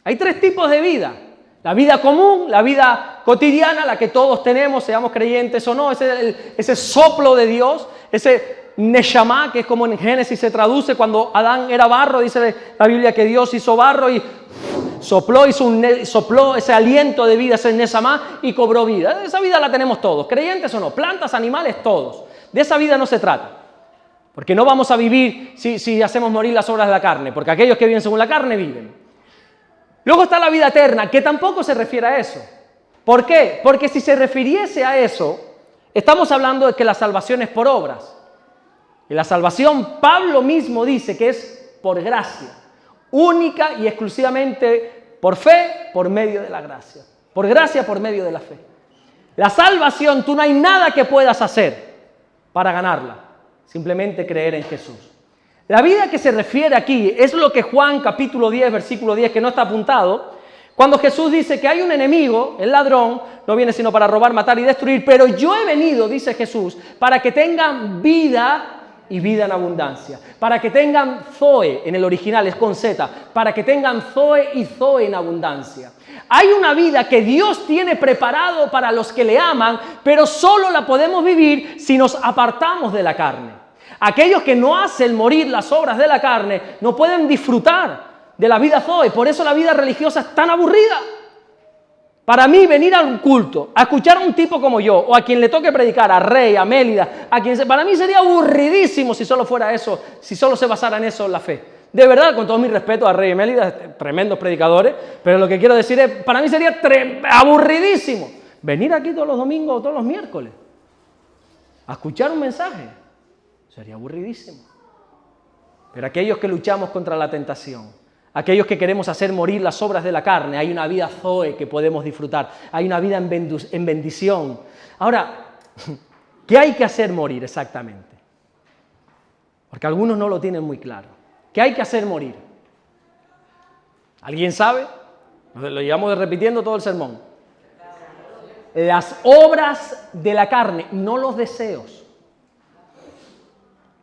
Hay 3 tipos de vida. La vida común, la vida cotidiana, la que todos tenemos, seamos creyentes o no, ese soplo de Dios, ese Neshama, que es como en Génesis se traduce, cuando Adán era barro, dice la Biblia que Dios hizo barro y sopló ese aliento de vida, ese Neshama, y cobró vida. Esa vida la tenemos todos, creyentes o no, plantas, animales, todos. De esa vida no se trata. Porque no vamos a vivir si hacemos morir las obras de la carne, porque aquellos que viven según la carne viven. Luego está la vida eterna, que tampoco se refiere a eso. ¿Por qué? Porque si se refiriese a eso, estamos hablando de que la salvación es por obras. Y la salvación, Pablo mismo dice que es por gracia, única y exclusivamente por fe, por medio de la gracia. Por gracia, por medio de la fe. La salvación, tú no hay nada que puedas hacer para ganarla. Simplemente creer en Jesús. La vida que se refiere aquí es lo que Juan capítulo 10, versículo 10, que no está apuntado, cuando Jesús dice que hay un enemigo, el ladrón, no viene sino para robar, matar y destruir, pero yo he venido, dice Jesús, para que tengan vida y vida en abundancia, para que tengan Zoe, en el original es con Z, para que tengan Zoe y Zoe en abundancia. Hay una vida que Dios tiene preparado para los que le aman, pero solo la podemos vivir si nos apartamos de la carne. Aquellos que no hacen morir las obras de la carne no pueden disfrutar de la vida Zoe. Por eso la vida religiosa es tan aburrida. Para mí, venir a un culto, a escuchar a un tipo como yo, o a quien le toque predicar, a Rey, a Mélida, para mí sería aburridísimo si solo fuera eso, si solo se basara en eso la fe. De verdad, con todo mi respeto a Rey y Mélida, tremendos predicadores, pero lo que quiero decir es, para mí sería aburridísimo venir aquí todos los domingos o todos los miércoles a escuchar un mensaje. Sería aburridísimo. Pero aquellos que luchamos contra la tentación, aquellos que queremos hacer morir las obras de la carne, hay una vida Zoe que podemos disfrutar, hay una vida en bendición. Ahora, ¿qué hay que hacer morir exactamente? Porque algunos no lo tienen muy claro. ¿Qué hay que hacer morir? ¿Alguien sabe? Lo llevamos repitiendo todo el sermón. Las obras de la carne, no los deseos.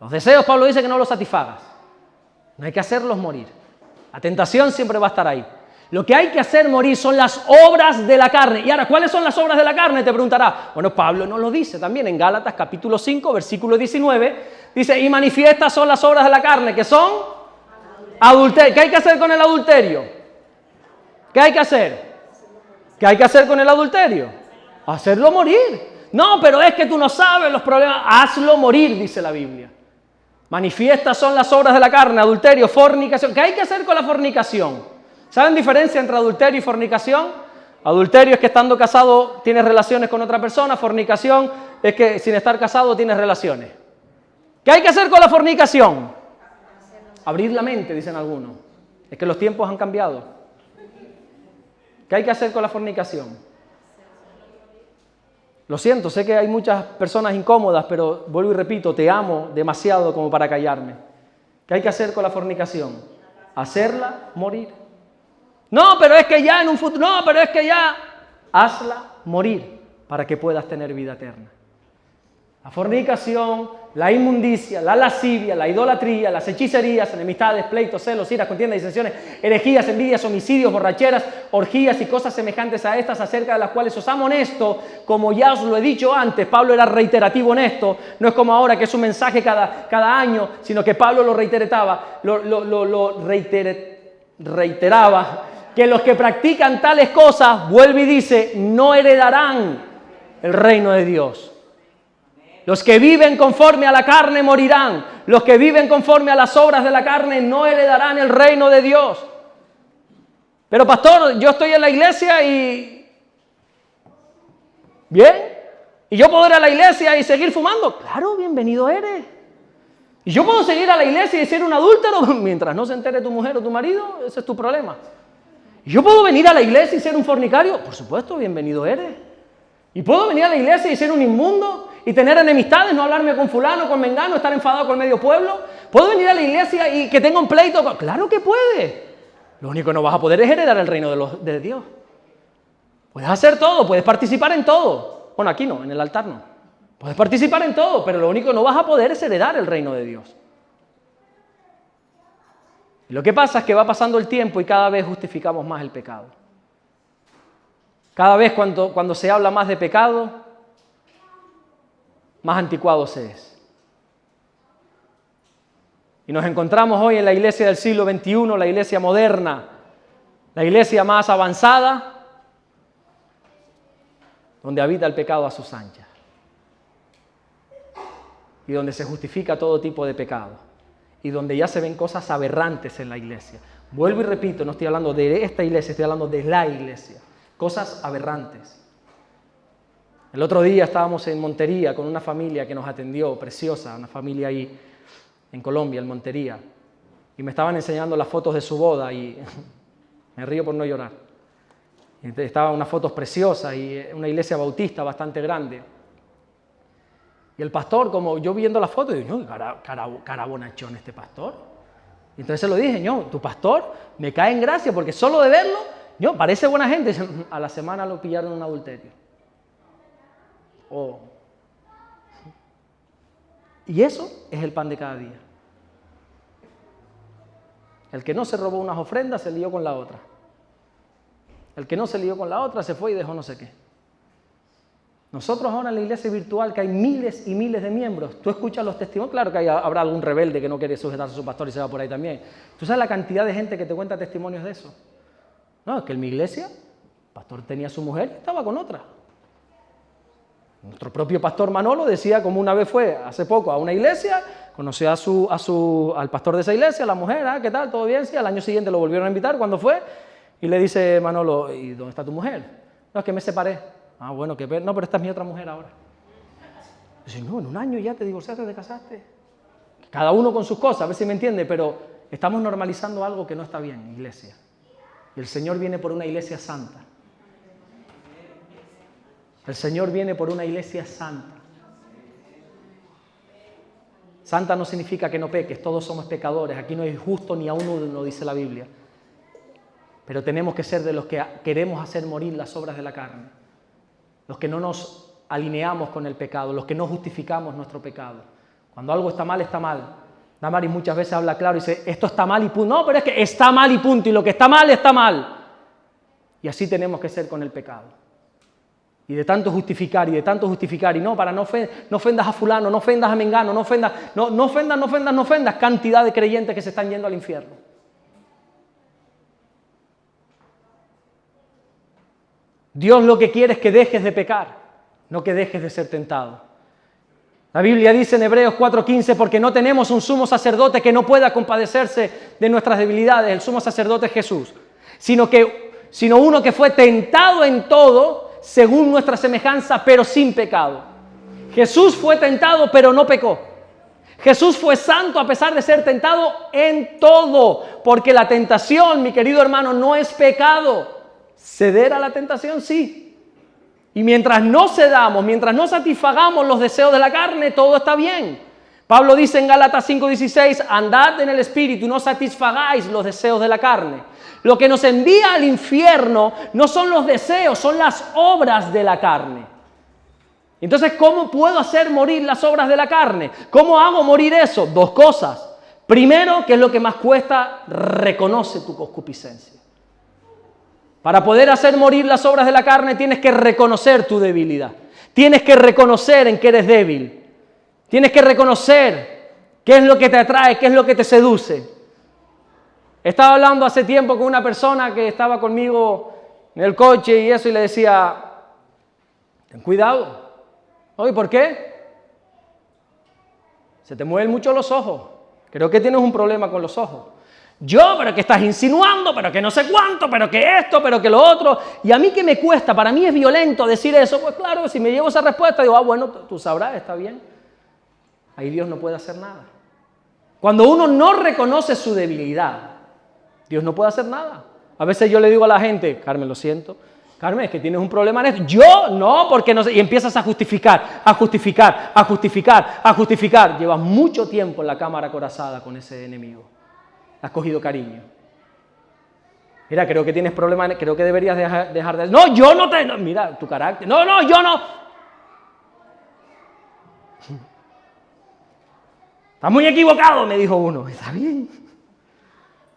Los deseos, Pablo dice que no los satisfagas. No hay que hacerlos morir. La tentación siempre va a estar ahí. Lo que hay que hacer morir son las obras de la carne. Y ahora, ¿cuáles son las obras de la carne? Te preguntará. Bueno, Pablo nos lo dice también en Gálatas capítulo 5, versículo 19. Dice, y manifiestas son las obras de la carne, que son adulterio. ¿Qué hay que hacer con el adulterio? ¿Qué hay que hacer? ¿Qué hay que hacer con el adulterio? Hacerlo morir. No, pero es que tú no sabes los problemas. Hazlo morir, dice la Biblia. Manifiestas son las obras de la carne, adulterio, fornicación. ¿Qué hay que hacer con la fornicación? ¿Saben diferencia entre adulterio y fornicación? Adulterio es que estando casado tienes relaciones con otra persona. Fornicación es que sin estar casado tienes relaciones. ¿Qué hay que hacer con la fornicación? Abrir la mente, dicen algunos. Es que los tiempos han cambiado. ¿Qué hay que hacer con la fornicación? Lo siento, sé que hay muchas personas incómodas, pero vuelvo y repito, te amo demasiado como para callarme. ¿Qué hay que hacer con la fornicación? Hacerla morir. No, pero es que ya en un futuro, no, pero es que ya, hazla morir para que puedas tener vida eterna. La fornicación, la inmundicia, la lascivia, la idolatría, las hechicerías, enemistades, pleitos, celos, iras, contiendas, disensiones, herejías, envidias, homicidios, borracheras, orgías y cosas semejantes a estas, acerca de las cuales os amonesto, como ya os lo he dicho antes. Pablo era reiterativo en esto, no es como ahora que es un mensaje cada año, sino que Pablo lo reiteraba, reiteraba, que los que practican tales cosas, vuelve y dice, no heredarán el reino de Dios. Los que viven conforme a la carne morirán. Los que viven conforme a las obras de la carne no heredarán el reino de Dios. Pero pastor, yo estoy en la iglesia y... ¿Bien? ¿Y yo puedo ir a la iglesia y seguir fumando? Claro, bienvenido eres. ¿Y yo puedo seguir a la iglesia y ser un adúltero mientras no se entere tu mujer o tu marido? Ese es tu problema. ¿Y yo puedo venir a la iglesia y ser un fornicario? Por supuesto, bienvenido eres. ¿Y puedo venir a la iglesia y ser un inmundo? ¿Y tener enemistades, no hablarme con fulano, con mengano, estar enfadado con medio pueblo? ¿Puedo venir a la iglesia y que tenga un pleito? Claro que puede. Lo único que no vas a poder es heredar el reino de Dios. Puedes hacer todo, puedes participar en todo. Bueno, aquí no, en el altar no. Puedes participar en todo, pero lo único que no vas a poder es heredar el reino de Dios. Y lo que pasa es que va pasando el tiempo y cada vez justificamos más el pecado. Cada vez cuando se habla más de pecado, más anticuado se es. Y nos encontramos hoy en la iglesia del siglo XXI, la iglesia moderna, la iglesia más avanzada, donde habita el pecado a sus anchas y donde se justifica todo tipo de pecado y donde ya se ven cosas aberrantes en la iglesia. Vuelvo y repito, no estoy hablando de esta iglesia, estoy hablando de la iglesia. Cosas aberrantes. El otro día estábamos en Montería con una familia que nos atendió, preciosa, una familia ahí en Colombia, en Montería, y me estaban enseñando las fotos de su boda y me río por no llorar. Estaban unas fotos preciosas y una iglesia bautista bastante grande. Y el pastor, como yo viendo las fotos, digo, no, cara bonachón este pastor. Y entonces se lo dije, no, tu pastor me cae en gracia porque solo de verlo, no, parece buena gente. A la semana lo pillaron en un adulterio. Oh. Y eso es el pan de cada día. El que no se robó unas ofrendas se lió con la otra. El que no se lió con la otra se fue y dejó no sé qué. Nosotros ahora en la iglesia virtual, que hay miles y miles de miembros, tú escuchas los testimonios, claro que habrá algún rebelde que no quiere sujetarse a su pastor y se va por ahí también. ¿Tú sabes la cantidad de gente que te cuenta testimonios de eso? No, es que en mi iglesia, el pastor tenía a su mujer y estaba con otra. Nuestro propio pastor Manolo decía, como una vez fue hace poco a una iglesia, conoció al pastor de esa iglesia, a la mujer, ¿qué tal? ¿Todo bien? Sí, al año siguiente lo volvieron a invitar, ¿cuándo fue? Y le dice Manolo, ¿y dónde está tu mujer? No, es que me separé. Ah, bueno, no, pero esta es mi otra mujer ahora. Dice, no, en un año ya te divorciaste, te casaste. Cada uno con sus cosas, a ver si me entiende, pero estamos normalizando algo que no está bien, iglesia. Y el Señor viene por una iglesia santa. El Señor viene por una iglesia santa. Santa no significa que no peques, todos somos pecadores. Aquí no hay justo ni a uno, lo dice la Biblia. Pero tenemos que ser de los que queremos hacer morir las obras de la carne. Los que no nos alineamos con el pecado, los que no justificamos nuestro pecado. Cuando algo está mal, está mal. Damaris muchas veces habla claro y dice, esto está mal y punto. No, pero es que está mal y punto, y lo que está mal, está mal. Y así tenemos que ser con el pecado. Y de tanto justificar, y no, para no ofendas a fulano, no ofendas a mengano, no ofendas, cantidad de creyentes que se están yendo al infierno. Dios lo que quiere es que dejes de pecar, no que dejes de ser tentado. La Biblia dice en Hebreos 4:15, porque no tenemos un sumo sacerdote que no pueda compadecerse de nuestras debilidades, el sumo sacerdote es Jesús, sino uno que fue tentado en todo, según nuestra semejanza, pero sin pecado. Jesús fue tentado, pero no pecó. Jesús fue santo a pesar de ser tentado en todo, porque la tentación, mi querido hermano, no es pecado. Ceder a la tentación, sí. Y mientras no cedamos, mientras no satisfagamos los deseos de la carne, todo está bien. Pablo dice en Gálatas 5:16, andad en el Espíritu y no satisfagáis los deseos de la carne. Lo que nos envía al infierno no son los deseos, son las obras de la carne. Entonces, ¿cómo puedo hacer morir las obras de la carne? ¿Cómo hago morir eso? Dos cosas. Primero, que es lo que más cuesta, reconoce tu concupiscencia. Para poder hacer morir las obras de la carne tienes que reconocer tu debilidad. Tienes que reconocer en qué eres débil. Tienes que reconocer qué es lo que te atrae, qué es lo que te seduce. Estaba hablando hace tiempo con una persona que estaba conmigo en el coche y eso, y le decía, ten cuidado. Oye, ¿por qué? Se te mueven mucho los ojos. Creo que tienes un problema con los ojos. Yo, pero que estás insinuando, pero que no sé cuánto, pero que esto, pero que lo otro. Y a mí que me cuesta, para mí es violento decir eso. Pues claro, si me llevo esa respuesta, digo, bueno, tú sabrás, está bien. Ahí Dios no puede hacer nada. Cuando uno no reconoce su debilidad, Dios no puede hacer nada. A veces yo le digo a la gente, Carmen, lo siento, Carmen, es que tienes un problema en esto. Yo no, porque no sé. Y empiezas a justificar. Llevas mucho tiempo en la cámara acorazada con ese enemigo. Has cogido cariño. Mira, creo que tienes problemas, creo que deberías dejar de... No, yo no te... No, mira, tu carácter. No, yo no. Estás muy equivocado, me dijo uno. Está bien.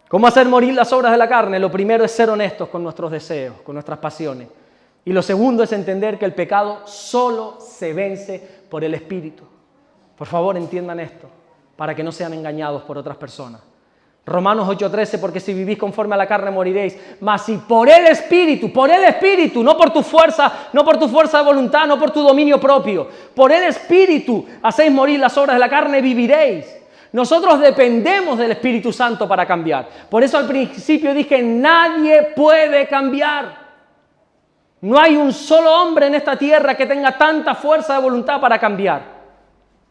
¿Cómo hacer morir las obras de la carne? Lo primero es ser honestos con nuestros deseos, con nuestras pasiones. Y lo segundo es entender que el pecado solo se vence por el Espíritu. Por favor, entiendan esto. para que no sean engañados por otras personas. Romanos 8:13, porque si vivís conforme a la carne moriréis, mas si por el Espíritu, no por tu fuerza de voluntad, no por tu dominio propio, por el Espíritu hacéis morir las obras de la carne, viviréis. Nosotros dependemos del Espíritu Santo para cambiar. Por eso al principio dije, nadie puede cambiar. No hay un solo hombre en esta tierra que tenga tanta fuerza de voluntad para cambiar.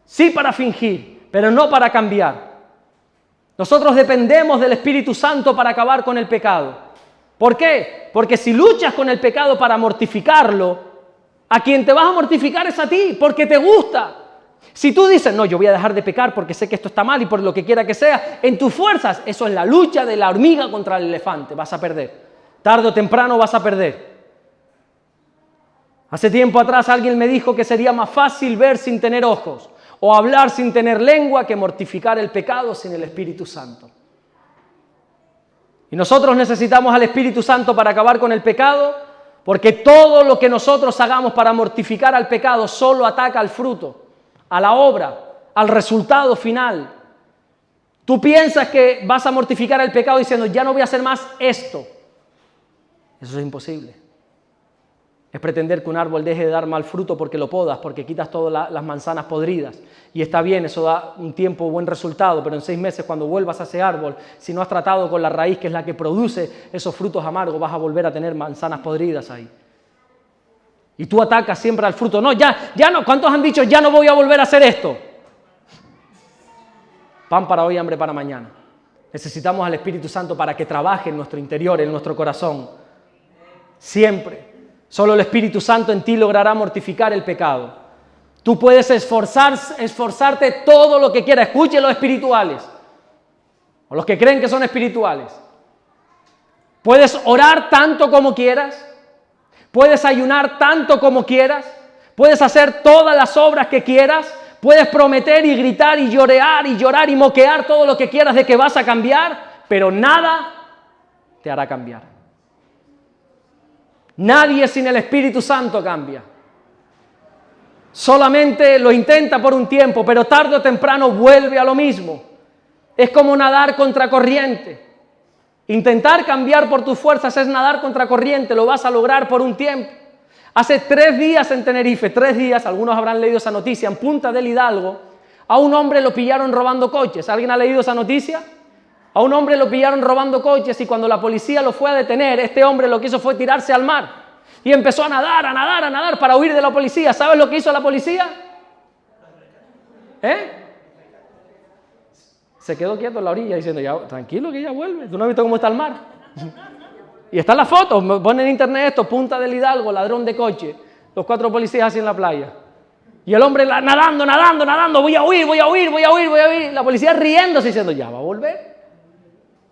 Sí para fingir, pero no para cambiar. Nosotros dependemos del Espíritu Santo para acabar con el pecado. ¿Por qué? Porque si luchas con el pecado para mortificarlo, a quien te vas a mortificar es a ti, porque te gusta. Si tú dices, no, yo voy a dejar de pecar porque sé que esto está mal y por lo que quiera que sea, en tus fuerzas, eso es la lucha de la hormiga contra el elefante, vas a perder. Tarde o temprano vas a perder. Hace tiempo atrás alguien me dijo que sería más fácil ver sin tener ojos o hablar sin tener lengua que mortificar el pecado sin el Espíritu Santo. Y nosotros necesitamos al Espíritu Santo para acabar con el pecado, porque todo lo que nosotros hagamos para mortificar al pecado solo ataca al fruto, a la obra, al resultado final. Tú piensas que vas a mortificar el pecado diciendo, ya no voy a hacer más esto. Eso es imposible. Es pretender que un árbol deje de dar mal fruto porque lo podas, porque quitas todas las manzanas podridas. Y está bien, eso da un tiempo buen resultado, pero en 6 meses cuando vuelvas a ese árbol, si no has tratado con la raíz que es la que produce esos frutos amargos, vas a volver a tener manzanas podridas ahí. Y tú atacas siempre al fruto. No, ya no. ¿Cuántos han dicho, ya no voy a volver a hacer esto? Pan para hoy, hambre para mañana. Necesitamos al Espíritu Santo para que trabaje en nuestro interior, en nuestro corazón. Siempre. Solo el Espíritu Santo en ti logrará mortificar el pecado. Tú puedes esforzarte todo lo que quieras. Escuchen los espirituales, o los que creen que son espirituales. Puedes orar tanto como quieras. Puedes ayunar tanto como quieras. Puedes hacer todas las obras que quieras. Puedes prometer y gritar y llorar y moquear todo lo que quieras de que vas a cambiar, pero nada te hará cambiar. Nadie sin el Espíritu Santo cambia. Solamente lo intenta por un tiempo, pero tarde o temprano vuelve a lo mismo. Es como nadar contra corriente. Intentar cambiar por tus fuerzas es nadar contra corriente, lo vas a lograr por un tiempo. Hace 3 días en Tenerife, 3 días, algunos habrán leído esa noticia, en Punta del Hidalgo, a un hombre lo pillaron robando coches. ¿Alguien ha leído esa noticia? A un hombre lo pillaron robando coches y cuando la policía lo fue a detener, este hombre lo que hizo fue tirarse al mar. Y empezó a nadar para huir de la policía. ¿Sabes lo que hizo la policía? Se quedó quieto en la orilla diciendo, ya, tranquilo que ya vuelve. ¿Tú no has visto cómo está el mar? Y están las fotos, ponen en internet esto, Punta del Hidalgo, ladrón de coche. Los 4 policías así en la playa. Y el hombre nadando, voy a huir. La policía riéndose diciendo, ya va a volver.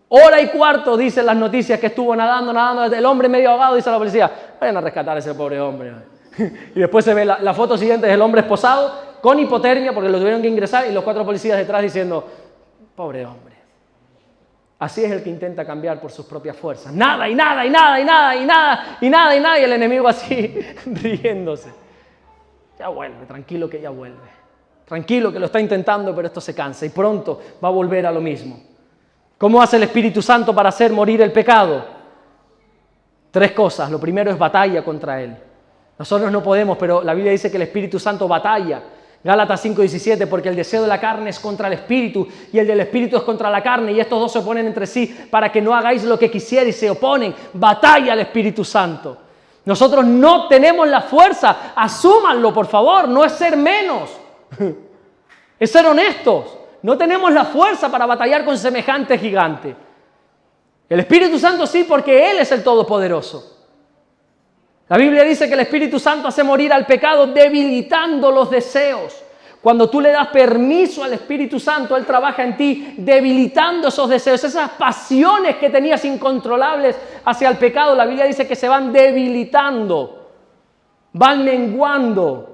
1 hora y cuarto dicen las noticias que estuvo nadando, el hombre medio ahogado, dice la policía, vayan a rescatar a ese pobre hombre. Y después se ve la foto siguiente, es el hombre esposado, con hipotermia, porque lo tuvieron que ingresar, y los 4 policías detrás diciendo, pobre hombre. Así es el que intenta cambiar por sus propias fuerzas. Nada, y el enemigo así, riéndose. Ya vuelve, tranquilo que ya vuelve. Tranquilo que lo está intentando, pero esto se cansa, y pronto va a volver a lo mismo. ¿Cómo hace el Espíritu Santo para hacer morir el pecado? 3 cosas. Lo primero es batalla contra él. Nosotros no podemos, pero la Biblia dice que el Espíritu Santo batalla. Gálatas 5:17, porque el deseo de la carne es contra el Espíritu y el del Espíritu es contra la carne y estos dos se oponen entre sí para que no hagáis lo que quisierais, se oponen. Batalla al Espíritu Santo. Nosotros no tenemos la fuerza. Asúmanlo, por favor. No es ser menos. Es ser honestos. No tenemos la fuerza para batallar con semejante gigante. El Espíritu Santo sí, porque Él es el Todopoderoso. La Biblia dice que el Espíritu Santo hace morir al pecado debilitando los deseos. Cuando tú le das permiso al Espíritu Santo, Él trabaja en ti debilitando esos deseos, esas pasiones que tenías incontrolables hacia el pecado. La Biblia dice que se van debilitando, van menguando.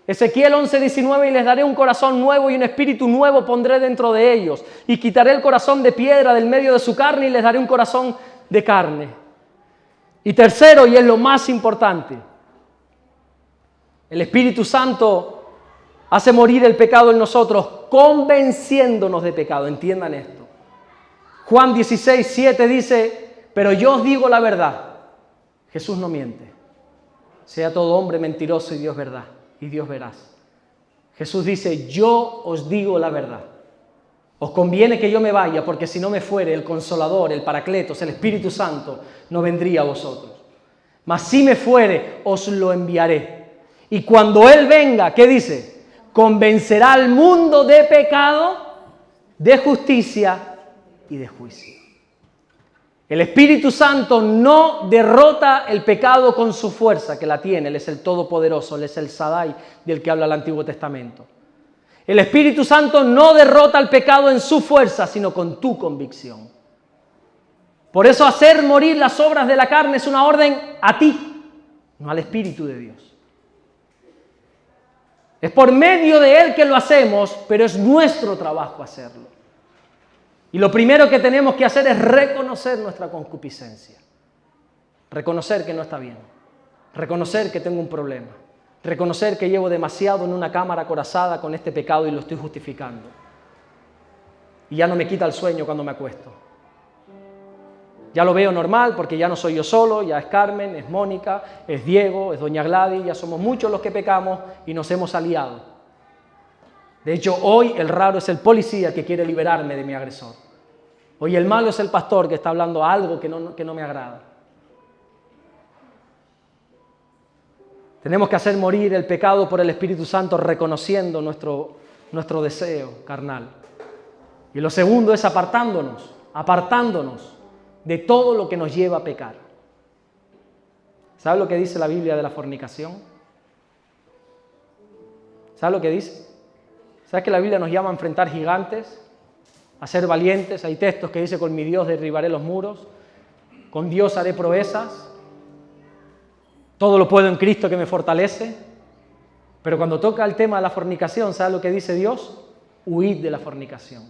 Ezequiel 11:19, y les daré un corazón nuevo y un espíritu nuevo pondré dentro de ellos. Y quitaré el corazón de piedra del medio de su carne y les daré un corazón de carne. Y tercero, y es lo más importante, el Espíritu Santo hace morir el pecado en nosotros, convenciéndonos de pecado. Entiendan esto. Juan 16:7 dice, pero yo os digo la verdad. Jesús no miente. Sea todo hombre mentiroso y Dios verdad, y Dios veraz. Jesús dice, yo os digo la verdad. Os conviene que yo me vaya, porque si no me fuere, el Consolador, el Paracletos, el Espíritu Santo, no vendría a vosotros. Mas si me fuere, os lo enviaré. Y cuando Él venga, ¿qué dice? Convencerá al mundo de pecado, de justicia y de juicio. El Espíritu Santo no derrota el pecado con su fuerza, que la tiene. Él es el Todopoderoso, Él es el Shaddai del que habla el Antiguo Testamento. El Espíritu Santo no derrota el pecado en su fuerza, sino con tu convicción. Por eso hacer morir las obras de la carne es una orden a ti, no al Espíritu de Dios. Es por medio de Él que lo hacemos, pero es nuestro trabajo hacerlo. Y lo primero que tenemos que hacer es reconocer nuestra concupiscencia. Reconocer que no está bien. Reconocer que tengo un problema. Reconocer que llevo demasiado en una cámara acorazada con este pecado y lo estoy justificando. Y ya no me quita el sueño cuando me acuesto. Ya lo veo normal porque ya no soy yo solo, ya es Carmen, es Mónica, es Diego, es Doña Gladys, ya somos muchos los que pecamos y nos hemos aliado. De hecho, hoy el raro es el policía que quiere liberarme de mi agresor. Hoy el malo es el pastor que está hablando algo que no me agrada. Tenemos que hacer morir el pecado por el Espíritu Santo reconociendo nuestro deseo carnal. Y lo segundo es apartándonos de todo lo que nos lleva a pecar. ¿Sabe lo que dice la Biblia de la fornicación? ¿Sabe lo que dice? ¿Sabes que la Biblia nos llama a enfrentar gigantes? A ser valientes. Hay textos que dice, con mi Dios derribaré los muros, con Dios haré proezas, todo lo puedo en Cristo que me fortalece. Pero cuando toca el tema de la fornicación, ¿sabe lo que dice Dios? Huid de la fornicación.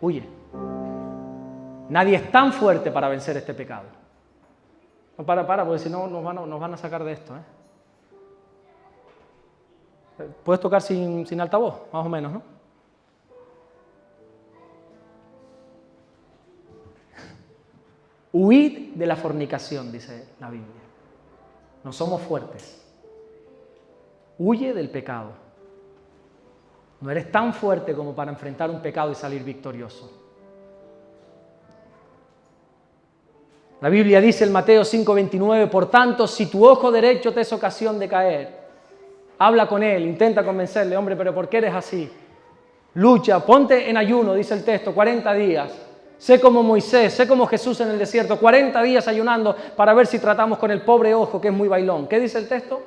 Huye. Nadie es tan fuerte para vencer este pecado. No, para, porque si no nos van a sacar de esto. ¿Puedes tocar sin altavoz? Más o menos, ¿no? Huid de la fornicación, dice la Biblia. No somos fuertes. Huye del pecado. No eres tan fuerte como para enfrentar un pecado y salir victorioso. La Biblia dice en Mateo 5:29, por tanto, si tu ojo derecho te es ocasión de caer, habla con él, intenta convencerle, hombre, pero ¿por qué eres así? Lucha, ponte en ayuno, dice el texto, 40 días. Sé como Moisés, sé como Jesús en el desierto, 40 días ayunando para ver si tratamos con el pobre ojo que es muy bailón. ¿Qué dice el texto?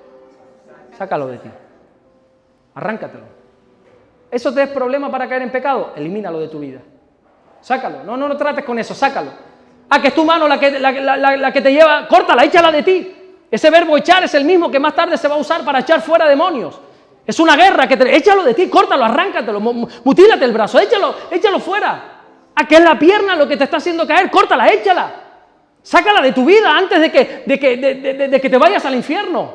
Sácalo de ti. Arráncatelo. ¿Eso te es problema para caer en pecado? Elimínalo de tu vida. Sácalo. No trates con eso, sácalo. Que es tu mano la que te lleva, córtala, échala de ti. Ese verbo echar es el mismo que más tarde se va a usar para echar fuera demonios. Es una guerra, échalo de ti, córtalo, arráncatelo, mutílate el brazo, échalo fuera. Que es la pierna lo que te está haciendo caer, córtala, échala. Sácala de tu vida antes de que te vayas al infierno.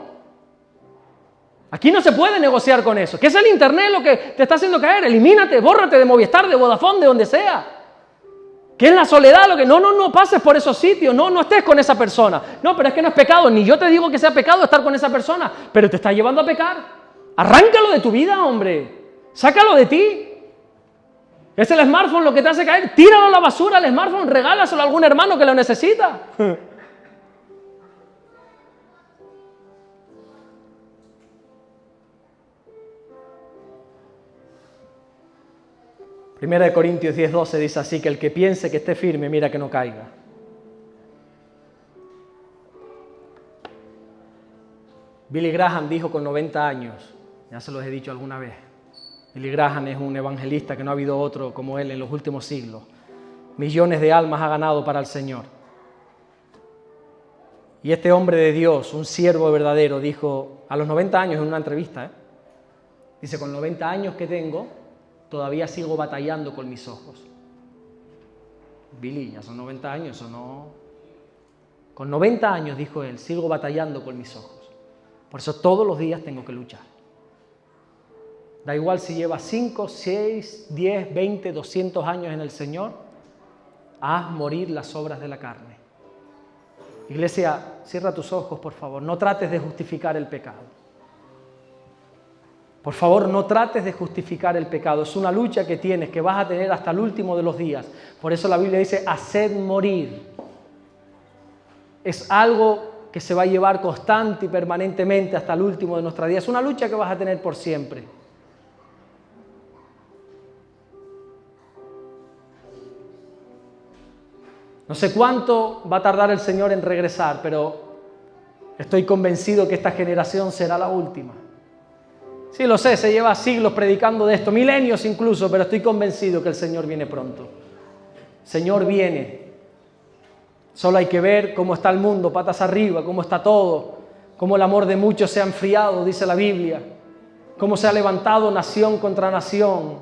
Aquí no se puede negociar con eso. ¿Qué es el internet lo que te está haciendo caer? Elimínate, bórrate de Movistar, de Vodafone, de donde sea. ¿Qué es la soledad? Lo que no pases por esos sitios, no estés con esa persona. No, pero es que no es pecado, ni yo te digo que sea pecado estar con esa persona, pero te está llevando a pecar. Arráncalo de tu vida, hombre. Sácalo de ti. ¿Es el smartphone lo que te hace caer? Tíralo a la basura el smartphone, regálaselo a algún hermano que lo necesita. Primera de Corintios 10:12 dice así, que el que piense que esté firme, mira que no caiga. Billy Graham dijo con 90 años, ya se los he dicho alguna vez, Billy Graham es un evangelista que no ha habido otro como él en los últimos siglos. Millones de almas ha ganado para el Señor. Y este hombre de Dios, un siervo verdadero, dijo a los 90 años en una entrevista, dice, con 90 años que tengo, todavía sigo batallando con mis ojos. Billy, ya son 90 años, ¿o no? Con 90 años, dijo él, sigo batallando con mis ojos. Por eso todos los días tengo que luchar. Da igual si llevas 5, 6, 10, 20, 200 años en el Señor, haz morir las obras de la carne. Iglesia, cierra tus ojos, por favor. No trates de justificar el pecado. Por favor, no trates de justificar el pecado. Es una lucha que tienes, que vas a tener hasta el último de los días. Por eso la Biblia dice, haced morir. Es algo que se va a llevar constante y permanentemente hasta el último de nuestra vida. Es una lucha que vas a tener por siempre. No sé cuánto va a tardar el Señor en regresar, pero estoy convencido que esta generación será la última. Sí, lo sé, se lleva siglos predicando de esto, milenios incluso, pero estoy convencido que el Señor viene pronto. El Señor viene. Solo hay que ver cómo está el mundo, patas arriba, cómo está todo, cómo el amor de muchos se ha enfriado, dice la Biblia, cómo se ha levantado nación contra nación,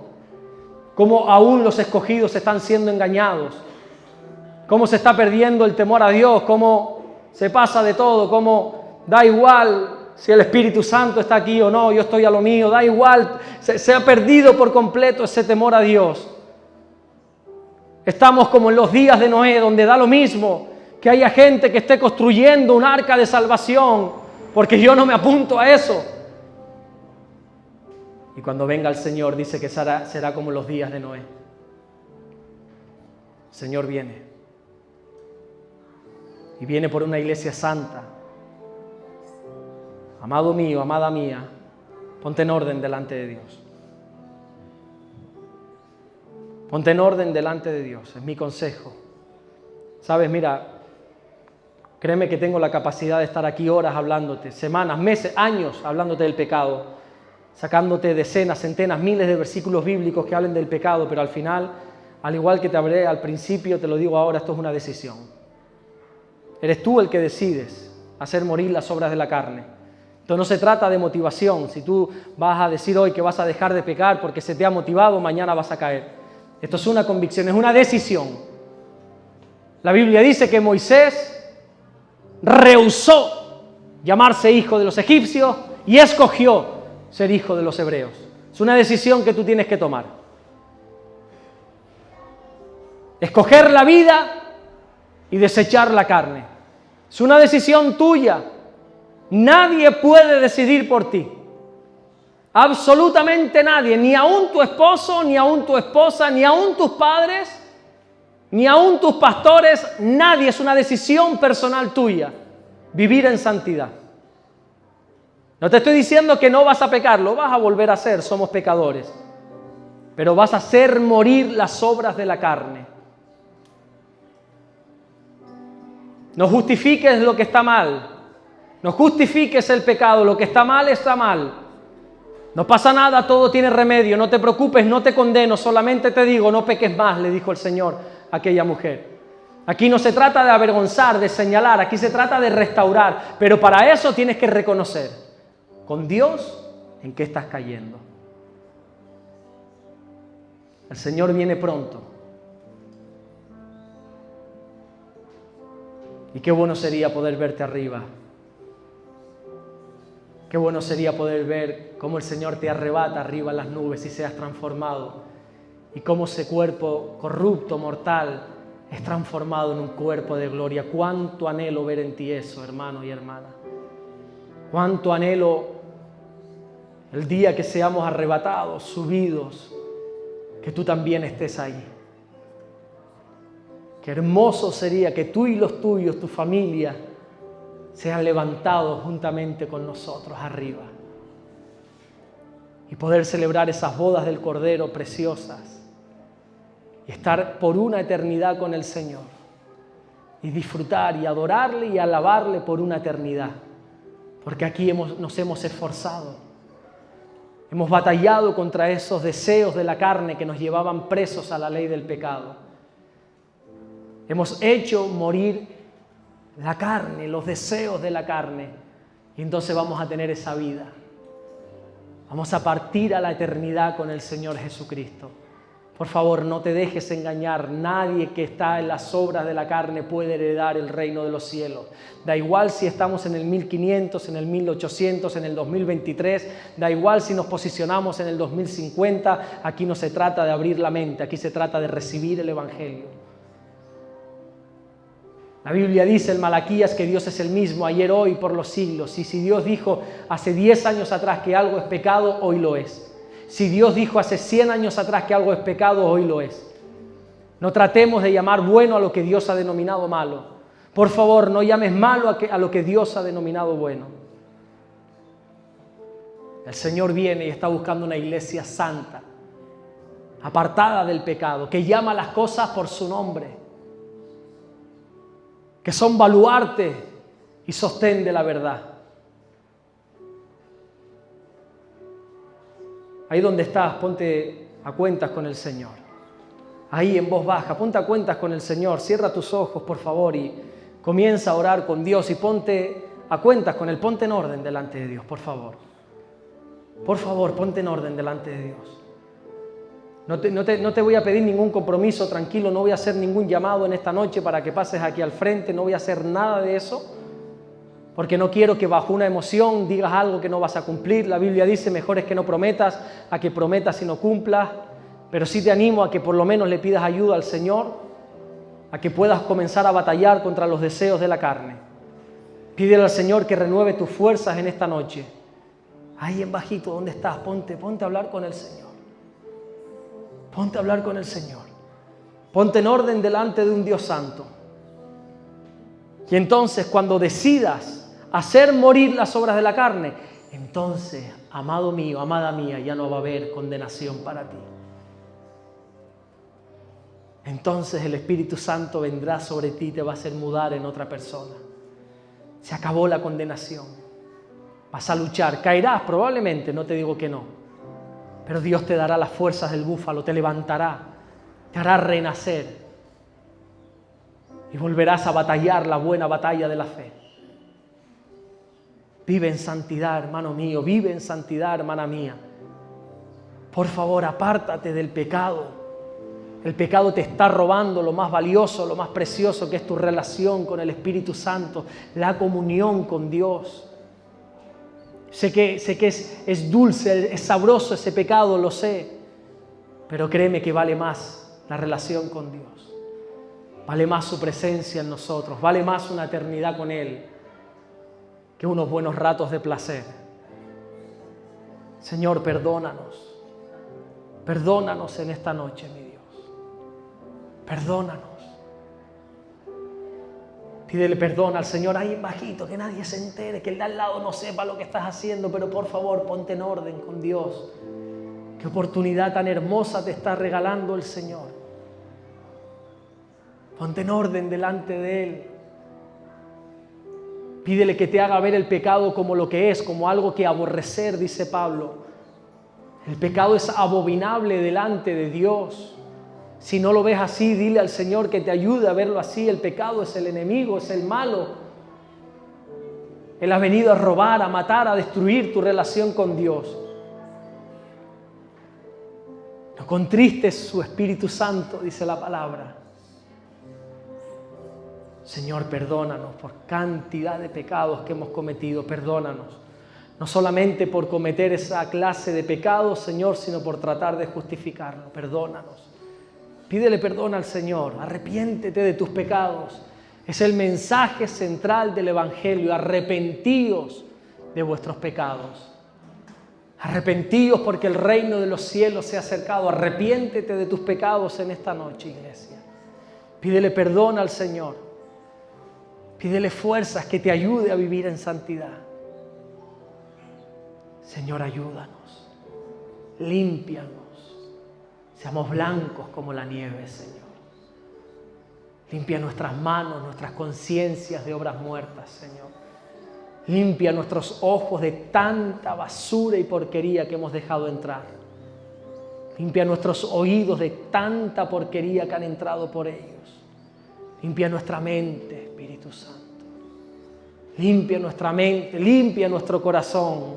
cómo aún los escogidos están siendo engañados, cómo se está perdiendo el temor a Dios, cómo se pasa de todo, cómo da igual si el Espíritu Santo está aquí o no, yo estoy a lo mío, da igual, se ha perdido por completo ese temor a Dios. Estamos como en los días de Noé, donde da lo mismo que haya gente que esté construyendo un arca de salvación, porque yo no me apunto a eso. Y cuando venga el Señor, dice que será como los días de Noé. El Señor viene. Y viene por una iglesia santa. Amado mío, amada mía, ponte en orden delante de Dios. Ponte en orden delante de Dios, es mi consejo. Sabes, mira, créeme que tengo la capacidad de estar aquí horas hablándote, semanas, meses, años hablándote del pecado, sacándote decenas, centenas, miles de versículos bíblicos que hablen del pecado, pero al final, al igual que te hablé al principio, te lo digo ahora, esto es una decisión. Eres tú el que decides hacer morir las obras de la carne. Esto no se trata de motivación. Si tú vas a decir hoy que vas a dejar de pecar porque se te ha motivado, mañana vas a caer. Esto es una convicción, es una decisión. La Biblia dice que Moisés rehusó llamarse hijo de los egipcios y escogió ser hijo de los hebreos. Es una decisión que tú tienes que tomar. Escoger la vida y desechar la carne. Es una decisión tuya. Nadie puede decidir por ti. Absolutamente nadie, ni aun tu esposo, ni aun tu esposa, ni aun tus padres, ni aun tus pastores, nadie. Es una decisión personal tuya, vivir en santidad. No te estoy diciendo que no vas a pecar, lo vas a volver a hacer, somos pecadores, pero vas a hacer morir las obras de la carne. No justifiques lo que está mal, no justifiques el pecado, lo que está mal está mal. No pasa nada, todo tiene remedio, no te preocupes, no te condeno, solamente te digo, no peques más, le dijo el Señor a aquella mujer. Aquí no se trata de avergonzar, de señalar, aquí se trata de restaurar, pero para eso tienes que reconocer con Dios en qué estás cayendo. El Señor viene pronto. Y qué bueno sería poder verte arriba. Qué bueno sería poder ver cómo el Señor te arrebata arriba en las nubes y seas transformado. Y cómo ese cuerpo corrupto, mortal, es transformado en un cuerpo de gloria. Cuánto anhelo ver en ti eso, hermano y hermana. Cuánto anhelo el día que seamos arrebatados, subidos, que tú también estés ahí. Qué hermoso sería que tú y los tuyos, tu familia, sean levantados juntamente con nosotros arriba y poder celebrar esas bodas del Cordero preciosas y estar por una eternidad con el Señor y disfrutar y adorarle y alabarle por una eternidad, porque aquí nos hemos esforzado, hemos batallado contra esos deseos de la carne que nos llevaban presos a la ley del pecado, hemos hecho morir la carne, los deseos de la carne, y entonces vamos a tener esa vida. Vamos a partir a la eternidad con el Señor Jesucristo. Por favor, no te dejes engañar. Nadie que está en las obras de la carne puede heredar el reino de los cielos. Da igual si estamos en el 1500, en el 1800, en el 2023. Da igual si nos posicionamos en el 2050. Aquí no se trata de abrir la mente. Aquí se trata de recibir el Evangelio. La Biblia dice en Malaquías que Dios es el mismo ayer, hoy, por los siglos. Y si Dios dijo hace 10 años atrás que algo es pecado, hoy lo es. Si Dios dijo hace 100 años atrás que algo es pecado, hoy lo es. No tratemos de llamar bueno a lo que Dios ha denominado malo. Por favor, no llames malo a lo que Dios ha denominado bueno. El Señor viene y está buscando una iglesia santa, apartada del pecado, que llama las cosas por su nombre, que son baluarte y sostén de la verdad. Ahí donde estás, ponte a cuentas con el Señor. Ahí en voz baja, ponte a cuentas con el Señor. Cierra tus ojos, por favor, y comienza a orar con Dios y ponte a cuentas con Él. Ponte en orden delante de Dios, por favor. Por favor, ponte en orden delante de Dios. No te voy a pedir ningún compromiso, tranquilo. No voy a hacer ningún llamado en esta noche para que pases aquí al frente. No voy a hacer nada de eso. Porque no quiero que bajo una emoción digas algo que no vas a cumplir. La Biblia dice, mejor es que no prometas a que prometas y no cumplas. Pero sí te animo a que por lo menos le pidas ayuda al Señor, a que puedas comenzar a batallar contra los deseos de la carne. Pídele al Señor que renueve tus fuerzas en esta noche. Ahí en bajito, ¿dónde estás? Ponte a hablar con el Señor. Ponte a hablar con el Señor. Ponte en orden delante de un Dios santo. Y entonces cuando decidas hacer morir las obras de la carne, entonces, amado mío, amada mía, ya no va a haber condenación para ti. Entonces el Espíritu Santo vendrá sobre ti y te va a hacer mudar en otra persona. Se acabó la condenación. Vas a luchar. Caerás probablemente, no te digo que no. Pero Dios te dará las fuerzas del búfalo, te levantará, te hará renacer. Y volverás a batallar la buena batalla de la fe. Vive en santidad, hermano mío. Vive en santidad, hermana mía. Por favor, apártate del pecado. El pecado te está robando lo más valioso, lo más precioso, que es tu relación con el Espíritu Santo, la comunión con Dios. Sé que es dulce, es sabroso ese pecado, lo sé. Pero créeme que vale más la relación con Dios. Vale más su presencia en nosotros. Vale más una eternidad con Él que unos buenos ratos de placer. Señor, perdónanos. Perdónanos en esta noche, mi Dios. Perdónanos. Pídele perdón al Señor ahí bajito, que nadie se entere, que el de al lado no sepa lo que estás haciendo, pero por favor, ponte en orden con Dios. Qué oportunidad tan hermosa te está regalando el Señor. Ponte en orden delante de Él. Pídele que te haga ver el pecado como lo que es, como algo que aborrecer, dice Pablo. El pecado es abominable delante de Dios. Si no lo ves así, dile al Señor que te ayude a verlo así. El pecado es el enemigo, es el malo. Él ha venido a robar, a matar, a destruir tu relación con Dios. No contristes su Espíritu Santo, dice la palabra. Señor, perdónanos por cantidad de pecados que hemos cometido. Perdónanos. No solamente por cometer esa clase de pecados, Señor, sino por tratar de justificarlo. Perdónanos. Pídele perdón al Señor. Arrepiéntete de tus pecados. Es el mensaje central del Evangelio. Arrepentíos de vuestros pecados. Arrepentíos porque el reino de los cielos se ha acercado. Arrepiéntete de tus pecados en esta noche, iglesia. Pídele perdón al Señor. Pídele fuerzas que te ayude a vivir en santidad. Señor, ayúdanos. Límpianos. Seamos blancos como la nieve, Señor. Limpia nuestras manos, nuestras conciencias de obras muertas, Señor. Limpia nuestros ojos de tanta basura y porquería que hemos dejado entrar. Limpia nuestros oídos de tanta porquería que han entrado por ellos. Limpia nuestra mente, Espíritu Santo. Limpia nuestra mente, limpia nuestro corazón.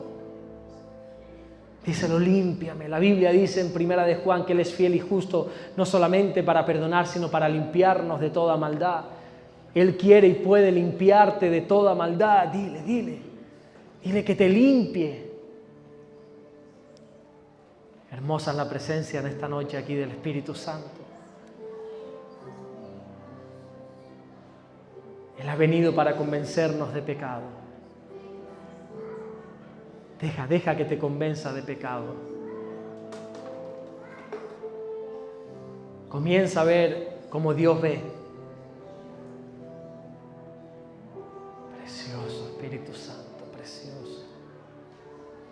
Díselo, límpiame. La Biblia dice en 1 de Juan que Él es fiel y justo, no solamente para perdonar, sino para limpiarnos de toda maldad. Él quiere y puede limpiarte de toda maldad. Dile que te limpie. Hermosa es la presencia en esta noche aquí del Espíritu Santo. Él ha venido para convencernos de pecado. Deja que te convenza de pecado. Comienza a ver como Dios ve. Precioso Espíritu Santo, precioso.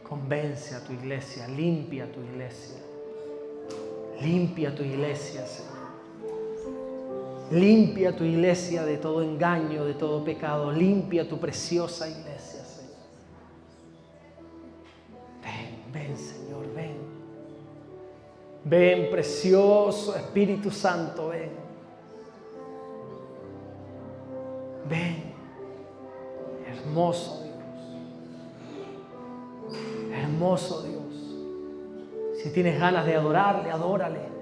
Convence a tu iglesia, limpia tu iglesia. Limpia tu iglesia, Señor. Limpia tu iglesia de todo engaño, de todo pecado. Limpia tu preciosa iglesia, Señor. Ven, Señor, ven. Ven, precioso Espíritu Santo, ven. Ven, hermoso Dios. Hermoso Dios. Si tienes ganas de adorarle, adórale.